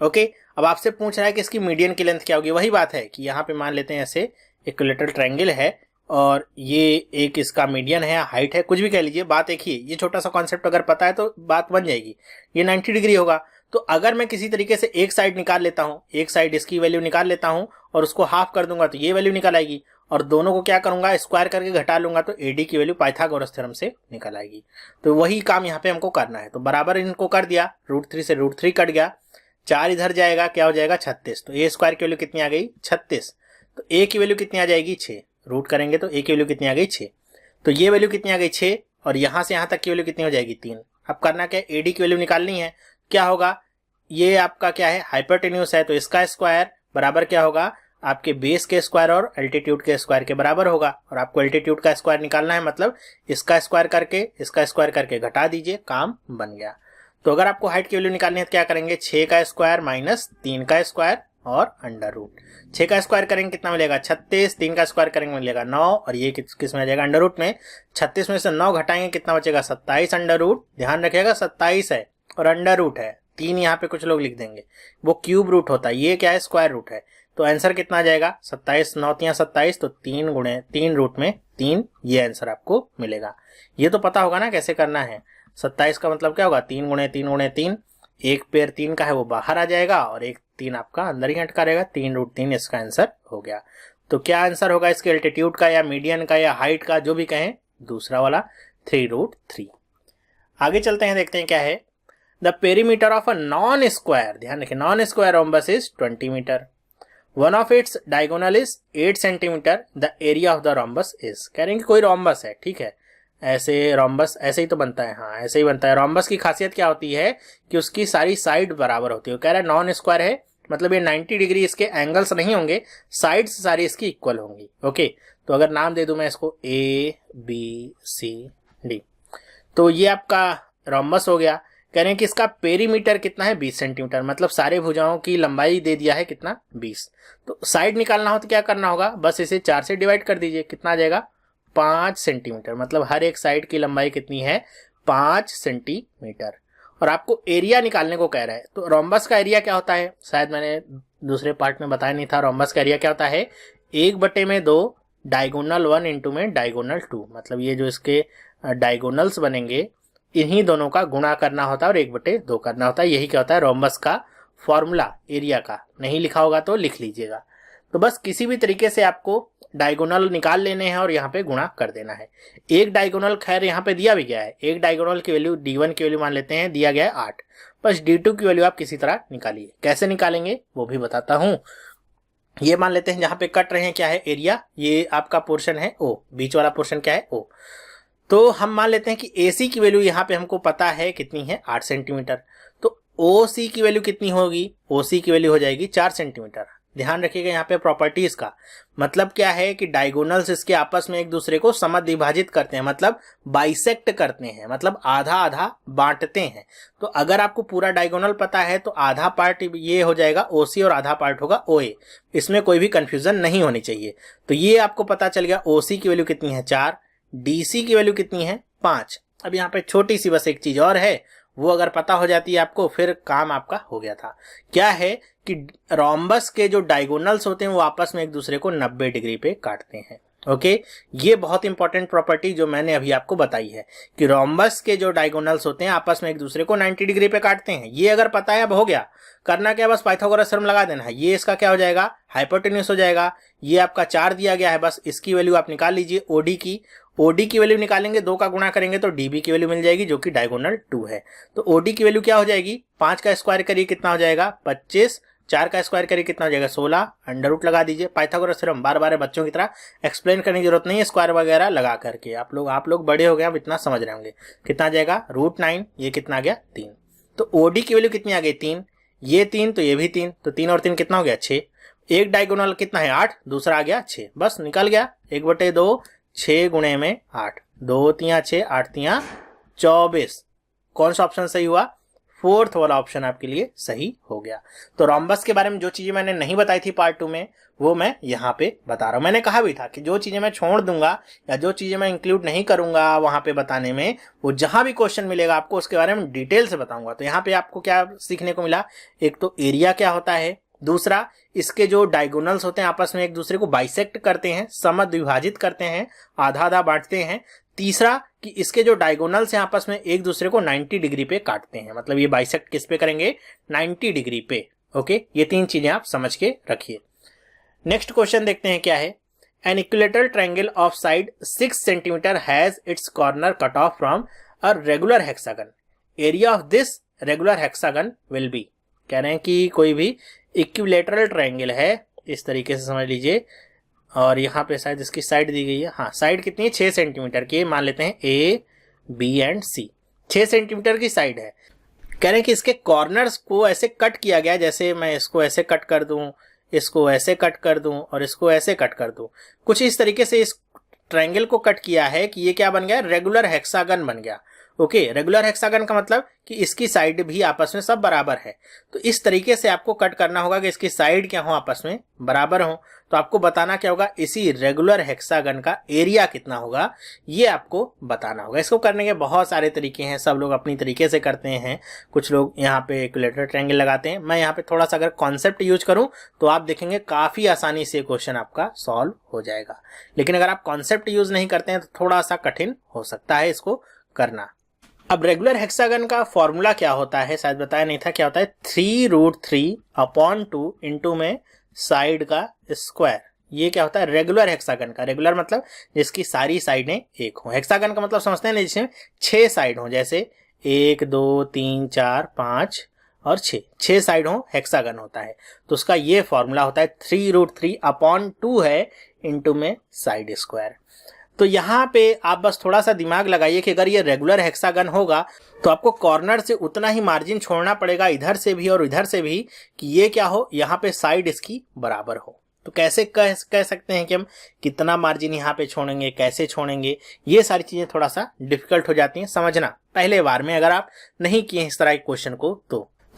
ओके, अब आपसे पूछ रहा है कि इसकी मीडियन की लेंथ क्या होगी। वही बात है कि यहाँ पे मान लेते हैं ऐसे इक्विलेटरल ट्रायंगल है और ये एक इसका मीडियन है, हाइट है, कुछ भी कह लीजिए, बात एक ही है। ये छोटा सा कॉन्सेप्ट अगर पता है तो बात बन जाएगी। ये 90 डिग्री होगा, तो अगर मैं किसी तरीके से एक साइड निकाल लेता हूँ, एक साइड इसकी वैल्यू निकाल लेता हूँ और उसको हाफ कर दूंगा तो ये वैल्यू निकल आएगी, और दोनों को क्या करूंगा, स्क्वायर करके घटा लूंगा तो AD की वैल्यू पाइथागोरस थ्योरम से निकल आएगी। तो वही काम यहाँ पे हमको करना है। तो बराबर इनको कर दिया, √3 से √3 कट गया, 4 इधर जाएगा, क्या हो जाएगा 36। तो a² की वैल्यू कितनी आ गई 36। तो a की वैल्यू कितनी आ जाएगी 6, रूट करेंगे तो a की वैल्यू कितनी आ गई 6। तो ये वैल्यू कितनी आ गई 6, और यहाँ से यहाँ तक की वैल्यू कितनी हो जाएगी 3। अब करना क्या है, AD की वैल्यू निकालनी है। क्या होगा, ये आपका क्या है हाइपोटेन्यूज है, तो इसका स्क्वायर बराबर क्या होगा, आपके बेस के स्क्वायर और एल्टीट्यूड के स्क्वायर के बराबर होगा। और आपको एल्टीट्यूड का स्क्वायर निकालना है, मतलब इसका स्क्वायर करके इसका स्क्वायर करके घटा दीजिए, काम बन गया। तो अगर आपको हाइट की वैल्यू निकालनी है तो क्या करेंगे, 6 का स्क्वायर माइनस 3 का स्क्वायर और अंडर रूट। 6 का स्क्वायर करेंगे कितना मिलेगा 36, 3 का स्क्वायर करेंगे मिलेगा 9, और ये किस में आ जाएगा अंडर रूट में। 36 में से 9 घटाएंगे कितना बचेगा 27 अंडर रूट। ध्यान रखिएगा 27 है और अंडर रूट है, 3 यहाँ पे कुछ लोग लिख देंगे, वो क्यूब रूट होता है, ये क्या है स्क्वायर रूट है। तो आंसर कितना आ जाएगा 27, 9 3 27, तो 3 गुणे 3 रूट में 3, ये आंसर आपको मिलेगा। ये तो पता होगा ना कैसे करना है। 27 का मतलब क्या होगा, 3 गुणे 3 गुणे 3, एक पेयर 3 का है वो बाहर आ जाएगा और एक 3 आपका अंदर ही अटका रहेगा, 3√3 इसका आंसर हो गया। तो क्या आंसर होगा इसके एल्टीट्यूड का या मीडियन का या हाइट का, जो भी कहें, दूसरा वाला 3√3। आगे चलते हैं, देखते हैं क्या है। The perimeter of a non square, ध्यान रखें non square rhombus is 20 metre, one of its diagonal is 8 centimetre, the area of the rhombus is. कह रहे हैं कि कोई रोम्बस है, ठीक है, ऐसे रोम्बस ऐसे ही तो बनता है, हाँ ऐसे ही बनता है। रोम्बस की खासियत क्या होती है कि उसकी सारी साइड बराबर होती है। कह रहा है नॉन स्क्वायर है, मतलब ये 90 डिग्री इसके एंगल्स नहीं होंगे, साइड्स सारी इसकी इक्वल होंगी। ओके, तो अगर नाम दे दूं मैं इसको ABCD, तो ये आपका रोम्बस हो गया। कह रहे हैं कि इसका पेरीमीटर कितना है 20 सेंटीमीटर, मतलब सारे भुजाओं की लंबाई दे दिया है कितना 20। तो साइड निकालना हो तो क्या करना होगा, बस इसे 4 से डिवाइड कर दीजिए, कितना आ जाएगा 5 सेंटीमीटर, मतलब हर एक साइड की लंबाई कितनी है 5 सेंटीमीटर। और आपको एरिया निकालने को कह रहा है, तो रोम्बस का एरिया क्या होता है, शायद मैंने दूसरे पार्ट में बताया नहीं था। रोम्बस का एरिया क्या होता है, 1/2 डायगोनल 1 इंटू में डायगोनल 2, मतलब ये जो इसके डायगोनल्स बनेंगे इन्हीं दोनों का गुणा करना होता है और 1/2 करना होता है। यही क्या होता है रोम्बस का फॉर्मूला एरिया का। नहीं लिखा होगा तो लिख लीजिएगा। तो बस किसी भी तरीके से आपको डायगोनल निकाल लेने हैं और यहाँ पे गुणा कर देना है। एक डायगोनल खैर यहाँ पे दिया भी गया है, एक डायगोनल की वैल्यू D1 की वैल्यू मान लेते हैं, दिया गया है 8, बस D2 की वैल्यू आप किसी तरह निकालिए। कैसे निकालेंगे वो भी बताता हूँ। ये मान लेते हैं जहाँ पे कट रहे हैं क्या है एरिया, ये आपका पोर्शन है O, बीच वाला पोर्शन क्या है O। तो हम मान लेते हैं कि AC की वैल्यू यहाँ पे हमको पता है कितनी है 8 सेंटीमीटर, तो OC की वैल्यू कितनी होगी, OC की वैल्यू हो जाएगी 4 सेंटीमीटर। ध्यान रखिएगा यहाँ पे प्रॉपर्टीज का मतलब क्या है कि डायगोनल्स इसके आपस में एक दूसरे को समद्विभाजित करते हैं, मतलब बाइसेक्ट करते हैं, मतलब आधा आधा बांटते हैं। तो अगर आपको पूरा डायगोनल पता है तो आधा पार्ट ये हो जाएगा ओसी और आधा पार्ट होगा ओए, इसमें कोई भी कंफ्यूजन नहीं होनी चाहिए। तो ये आपको पता चल गया ओसी की वैल्यू कितनी है 4, डीसी की वैल्यू कितनी है 5। अब यहाँ पे छोटी सी बस एक चीज और है, वो अगर पता हो जाती है आपको फिर काम आपका हो गया था। क्या है कि रोम्बस के जो डायगोनल्स होते हैं वो आपस में एक दूसरे को 90 डिग्री पे काटते हैं। ओके, ये बहुत इंपॉर्टेंट प्रॉपर्टी जो मैंने अभी आपको बताई है कि रोम्बस के जो डायगोनल्स होते हैं आपस में एक दूसरे को 90 डिग्री पे काटते हैं। ये अगर पता है अब हो गया, करना क्या बस पाइथागोरस थ्योरम लगा देना है। ये इसका क्या हो जाएगा हाइपोटेन्यूज हो जाएगा। ये आपका 4 दिया गया है, बस इसकी वैल्यू आप निकाल लीजिए ओडी की वैल्यू निकालेंगे, 2 का गुणा करेंगे तो डीबी की वैल्यू मिल जाएगी जो कि डायगोनल 2 है। तो ओडी की वैल्यू क्या हो जाएगी 5 का स्क्वायर करिए कितना हो जाएगा 25, 4 का स्क्वायर करिए कितना हो जाएगा 16, अंडर रूट लगा दीजिए। पाइथागोरस थ्योरम बार बार बच्चों की तरह एक्सप्लेन करने की जरूरत नहीं है, स्क्वायर वगैरह लगा करके आप लोग बड़े हो गए, आप इतना समझ रहे होंगे। कितना आ जाएगा √9, ये कितना आ गया 3। तो ओडी की वैल्यू कितनी आ गई 3, ये 3 तो ये भी 3, तो 3 और 3 कितना हो गया 6। एक डायगोनल कितना है 8, दूसरा आ गया 6, बस निकल गया 1/2, 6 गुणे में 8, 2 3 6, 8 3 24। कौन सा ऑप्शन सही हुआ, फोर्थ वाला ऑप्शन आपके लिए सही हो गया। तो रोम्बस के बारे में जो चीजें मैंने नहीं बताई थी पार्ट 2 में वो मैं यहाँ पे बता रहा हूं। मैंने कहा भी था कि जो चीजें मैं छोड़ दूंगा या जो चीजें मैं इंक्लूड नहीं करूंगा वहां पे बताने में, वो जहां भी क्वेश्चन मिलेगा आपको उसके बारे में डिटेल से बताऊंगा। तो यहाँ पे आपको क्या सीखने को मिला, एक तो एरिया क्या होता है, दूसरा इसके जो डायगोनल्स होते हैं आपस में एक दूसरे को बाइसेक्ट करते हैं, समद्विभाजित करते हैं, आधा आधा बांटते हैं। तीसरा कि इसके जो डायगोनल्स हैं आपस में एक दूसरे को 90 डिग्री पे काटते हैं, मतलब ये बाइसेक्ट किस पे करेंगे 90 डिग्री पे। ओके, ये 3 चीजें आप समझ के रखिए। नेक्स्ट क्वेश्चन देखते हैं क्या है। An equilateral triangle of side 6 centimetre has its corner cut off from a regular hexagon, area of this regular hexagon will be. कह रहे हैं कि कोई भी इक्विलेटरल ट्रायंगल है, इस तरीके से समझ लीजिए, और यहाँ पे शायद इसकी साइड दी गई है, हाँ साइड कितनी है 6 सेंटीमीटर की, मान लेते हैं A B and C, 6 centimetre की साइड है। कह रहे हैं कि इसके कॉर्नर्स को ऐसे कट किया गया, जैसे मैं इसको ऐसे कट कर दूं, इसको ऐसे कट कर दूं और इसको ऐसे कट कर दूं, कुछ इस तरीके से इस ट्रायंगल को कट किया है कि ये क्या बन गया रेगुलर हेक्सागन बन गया। ओके, रेगुलर हेक्सागन का मतलब कि इसकी साइड भी आपस में सब बराबर है। तो इस तरीके से आपको कट करना होगा कि इसकी साइड क्या हो आपस में बराबर हो। तो आपको बताना क्या होगा, इसी रेगुलर हेक्सागन का एरिया कितना होगा ये आपको बताना होगा। इसको करने के बहुत सारे तरीके हैं, सब लोग अपनी तरीके से करते हैं। कुछ लोग यहाँ पे इक्विलेटरल ट्रायंगल लगाते हैं, मैं यहाँ पे थोड़ा सा अगर कॉन्सेप्ट यूज करूं तो आप देखेंगे काफी आसानी से क्वेश्चन आपका सॉल्व हो जाएगा। लेकिन अगर आप कॉन्सेप्ट यूज नहीं करते हैं तो थोड़ा सा कठिन हो सकता है इसको करना। अब रेगुलर हेक्सागन का फॉर्मूला क्या होता है, शायद बताया नहीं था, क्या होता है 3√3/2 इंटू में साइड का स्क्वायर। ये क्या होता है रेगुलर हेक्सागन का, रेगुलर मतलब जिसकी सारी साइडें एक हो, हेक्सागन का मतलब समझते हैं ना जिसमें 6 साइड हो, जैसे 1 2 3 4 5 और 6 साइड हो हेक्सागन होता है। तो उसका ये फॉर्मूला होता है 3√3/2 है इंटू में साइड स्क्वायर। तो यहाँ पे आप बस थोड़ा सा दिमाग लगाइए कि अगर ये रेगुलर हेक्सागन होगा तो आपको कॉर्नर से उतना ही मार्जिन छोड़ना पड़ेगा, इधर से भी और इधर से भी, कि ये क्या हो यहाँ पे साइड इसकी बराबर हो। तो कैसे कह सकते हैं कि हम कितना मार्जिन यहाँ पे छोड़ेंगे, कैसे छोड़ेंगे, ये सारी चीजें थोड़ा सा डिफिकल्ट हो जाती हैं समझना पहले बार में, अगर आप नहीं किए इस तरह के क्वेश्चन को।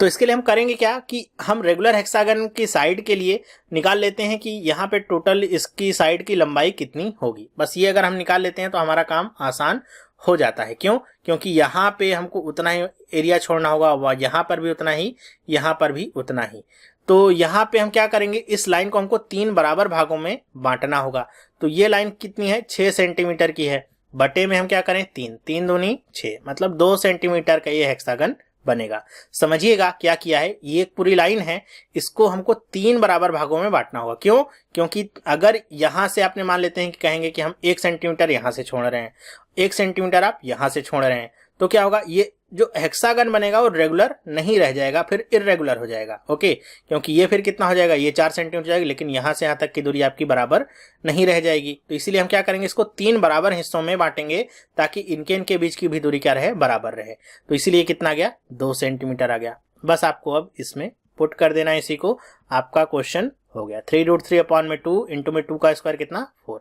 तो इसके लिए हम करेंगे क्या कि हम रेगुलर हेक्सागन की साइड के लिए निकाल लेते हैं कि यहाँ पे टोटल इसकी साइड की लंबाई कितनी होगी। बस ये अगर हम निकाल लेते हैं तो हमारा काम आसान हो जाता है। क्यों? क्योंकि यहाँ पे हमको उतना ही एरिया छोड़ना होगा, यहाँ पर भी उतना ही, यहाँ पर भी उतना ही। तो यहाँ पे हम क्या करेंगे, इस लाइन को हमको 3 बराबर भागों में बांटना होगा। तो ये लाइन कितनी है 6 सेंटीमीटर की है, बटे में हम क्या करें 3, 3 दूनी 6, मतलब 2 सेंटीमीटर का ये हेक्सागन बनेगा। समझिएगा क्या किया है, ये एक पूरी लाइन है, इसको हमको 3 बराबर भागों में बांटना होगा। क्यों? क्योंकि अगर यहां से आपने मान लेते हैं कि कहेंगे कि हम 1 सेंटीमीटर यहां से छोड़ रहे हैं, 1 सेंटीमीटर आप यहां से छोड़ रहे हैं, तो क्या होगा, ये जो हेक्सागन बनेगा वो रेगुलर नहीं रह जाएगा, फिर इर्रेगुलर हो जाएगा। ओके, क्योंकि ये फिर कितना हो जाएगा, ये 4 सेंटीमीटर जाएगी, लेकिन यहां से यहां तक की दूरी आपकी बराबर नहीं रह जाएगी। तो इसीलिए हम क्या करेंगे, इसको 3 बराबर हिस्सों में बांटेंगे ताकि इनके बीच की भी दूरी क्या रहे, बराबर रहे। तो इसीलिए कितना गया 2 सेंटीमीटर आ गया। बस आपको अब इसमें पुट कर देना इसी को, आपका क्वेश्चन हो गया 3√3/2 इंटू में 2 का स्क्वायर कितना 4,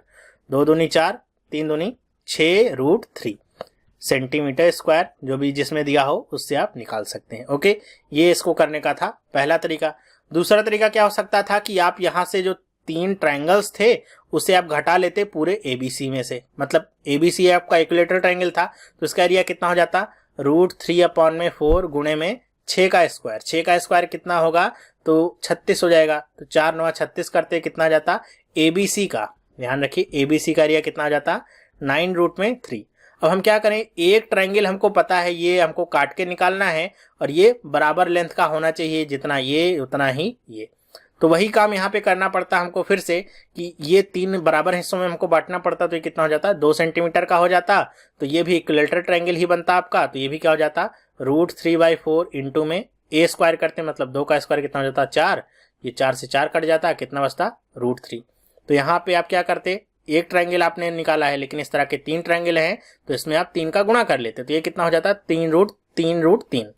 2 दूनी 4, 3 दूनी 6√3 सेंटीमीटर स्क्वायर, जो भी जिसमें दिया हो उससे आप निकाल सकते हैं। ओके, ये इसको करने का था पहला तरीका। दूसरा तरीका क्या हो सकता था कि आप यहां से जो 3 ट्रायंगल्स थे उसे आप घटा लेते पूरे एबीसी में से, मतलब एबीसी आपका इक्विलेटरल ट्रायंगल था तो इसका एरिया कितना हो जाता √3/4 गुणे में 6 का स्क्वायर, 6 का स्क्वायर कितना होगा तो 36 हो जाएगा, तो 4 9 36 करते कितना आ जाता एबीसी का, ध्यान रखिए एबीसी का एरिया कितना आ जाता 9√3। अब हम क्या करें, एक ट्रायंगल हमको पता है ये हमको काट के निकालना है और ये बराबर लेंथ का होना चाहिए, जितना ये उतना ही ये, तो वही काम यहाँ पे करना पड़ता हमको फिर से कि ये 3 बराबर हिस्सों में हमको बांटना पड़ता, तो ये कितना हो जाता 2 सेंटीमीटर का हो जाता, तो ये भी इक्विलेटरल ट्रायंगल ही बनता आपका, तो ये भी क्या हो जाता √3/4 इंटू में ए स्क्वायर करते मतलब 2 का स्क्वायर कितना हो जाता 4, ये 4 से 4 कट जाता, कितना बचता √3। तो यहाँ पे आप क्या करते, एक ट्रायंगल आपने निकाला है लेकिन इस तरह के 3 ट्रायंगल हैं तो इसमें आप 3 का गुणा कर लेते, तो ये कितना हो जाता 3√3,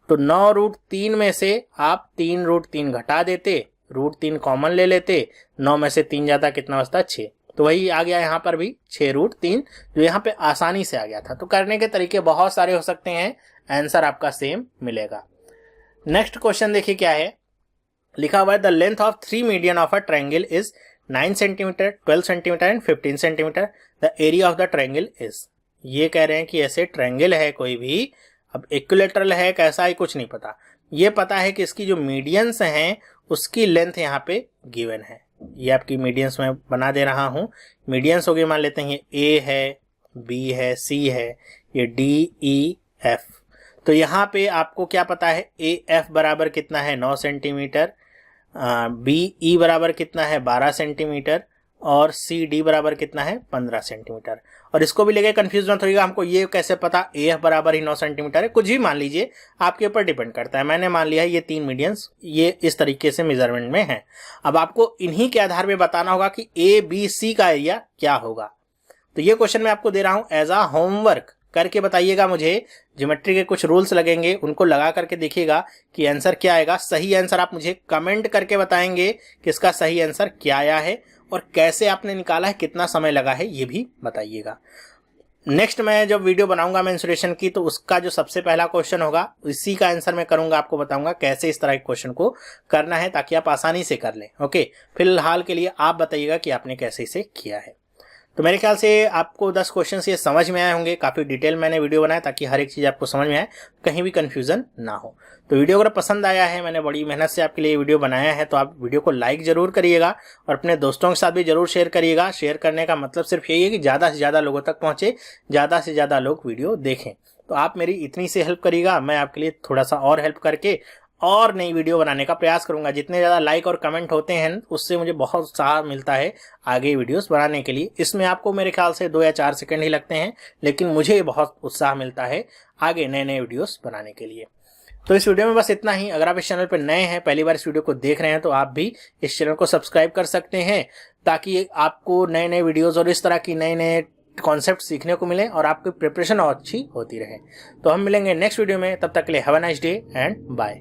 तो 9√3 में से आप 3√3 घटा देते, √3 कॉमन ले लेते, 9 में से 3 जाता कितना बचता 6, तो वही आ गया यहाँ पर भी 6√3, जो यहाँ पे आसानी से आ गया था। तो करने के तरीके बहुत सारे हो सकते हैं, आंसर आपका सेम मिलेगा। नेक्स्ट क्वेश्चन देखिए क्या है, लिखा हुआ है the length of 3 median of a triangle is 9 centimetre, 12 centimetre and 15 centimetre, the area of the triangle is. ये कह रहे हैं कि ऐसे ट्रायंगल है कोई भी, अब इक्विलेटरल है कैसा है कुछ नहीं पता, ये पता है कि इसकी जो मीडियंस हैं उसकी लेंथ यहाँ पे गिवन है, ये आपकी मीडियंस में बना दे रहा हूँ। मीडियंस हो गए, मान लेते हैं ये ए है, बी है, सी है, ये डी ई एफ, तो यहाँ पे आपको क्या पता है ए एफ बराबर कितना है 9 सेंटीमीटर, बी ई बराबर कितना है 12 सेंटीमीटर और सी डी बराबर कितना है 15 सेंटीमीटर। और इसको भी लेके कंफ्यूज मत होइएगा, हमको ये कैसे पता ए एफ बराबर ही 9 सेंटीमीटर है, कुछ भी मान लीजिए, आपके ऊपर डिपेंड करता है। मैंने मान लिया है ये 3 मीडियंस ये इस तरीके से मेजरमेंट में है। अब आपको इन्हीं के आधार पे बताना होगा कि ए बी सी का एरिया क्या होगा। तो ये क्वेश्चन मैं आपको दे रहा हूं एज अ होमवर्क, करके बताइएगा मुझे, ज्योमेट्री के कुछ रूल्स लगेंगे उनको लगा करके देखिएगा कि आंसर क्या आएगा। सही आंसर आप मुझे कमेंट करके बताएंगे कि इसका सही आंसर क्या आया है और कैसे आपने निकाला है, कितना समय लगा है, ये भी बताइएगा। नेक्स्ट मैं जब वीडियो बनाऊंगा मेंसुरेशन की तो उसका जो सबसे पहला क्वेश्चन होगा इसी का आंसर मैं करूंगा, आपको बताऊंगा कैसे इस तरह के क्वेश्चन को करना है ताकि आप आसानी से कर लें। ओके, फिलहाल के लिए आप बताइएगा कि आपने कैसे इसे किया है। तो मेरे ख्याल से आपको 10 क्वेश्चन ये समझ में आए होंगे, काफ़ी डिटेल मैंने वीडियो बनाया ताकि हर एक चीज़ आपको समझ में आए, कहीं भी कंफ्यूजन ना हो। तो वीडियो अगर पसंद आया है, मैंने बड़ी मेहनत से आपके लिए वीडियो बनाया है, तो आप वीडियो को लाइक जरूर करिएगा और अपने दोस्तों के साथ भी जरूर शेयर करिएगा। शेयर करने का मतलब सिर्फ यही है कि ज़्यादा से ज़्यादा लोगों तक पहुँचे, ज़्यादा से ज़्यादा लोग वीडियो देखें। तो आप मेरी इतनी सी हेल्प करिएगा, मैं आपके लिए थोड़ा सा और हेल्प करके और नई वीडियो बनाने का प्रयास करूंगा। जितने ज़्यादा लाइक और कमेंट होते हैं उससे मुझे बहुत उत्साह मिलता है आगे वीडियोस बनाने के लिए। इसमें आपको मेरे ख्याल से 2 या 4 सेकंड ही लगते हैं, लेकिन मुझे बहुत उत्साह मिलता है आगे नए नए वीडियोस बनाने के लिए। तो इस वीडियो में बस इतना ही। अगर आप इस चैनल पर नए हैं, पहली बार इस वीडियो को देख रहे हैं, तो आप भी इस चैनल को सब्सक्राइब कर सकते हैं ताकि आपको नए नए वीडियोज़ और इस तरह की नए नए कॉन्सेप्ट सीखने को मिले और आपकी प्रिपरेशन और अच्छी होती रहे। तो हम मिलेंगे नेक्स्ट वीडियो में, तब तक के लिए have a nice day and bye.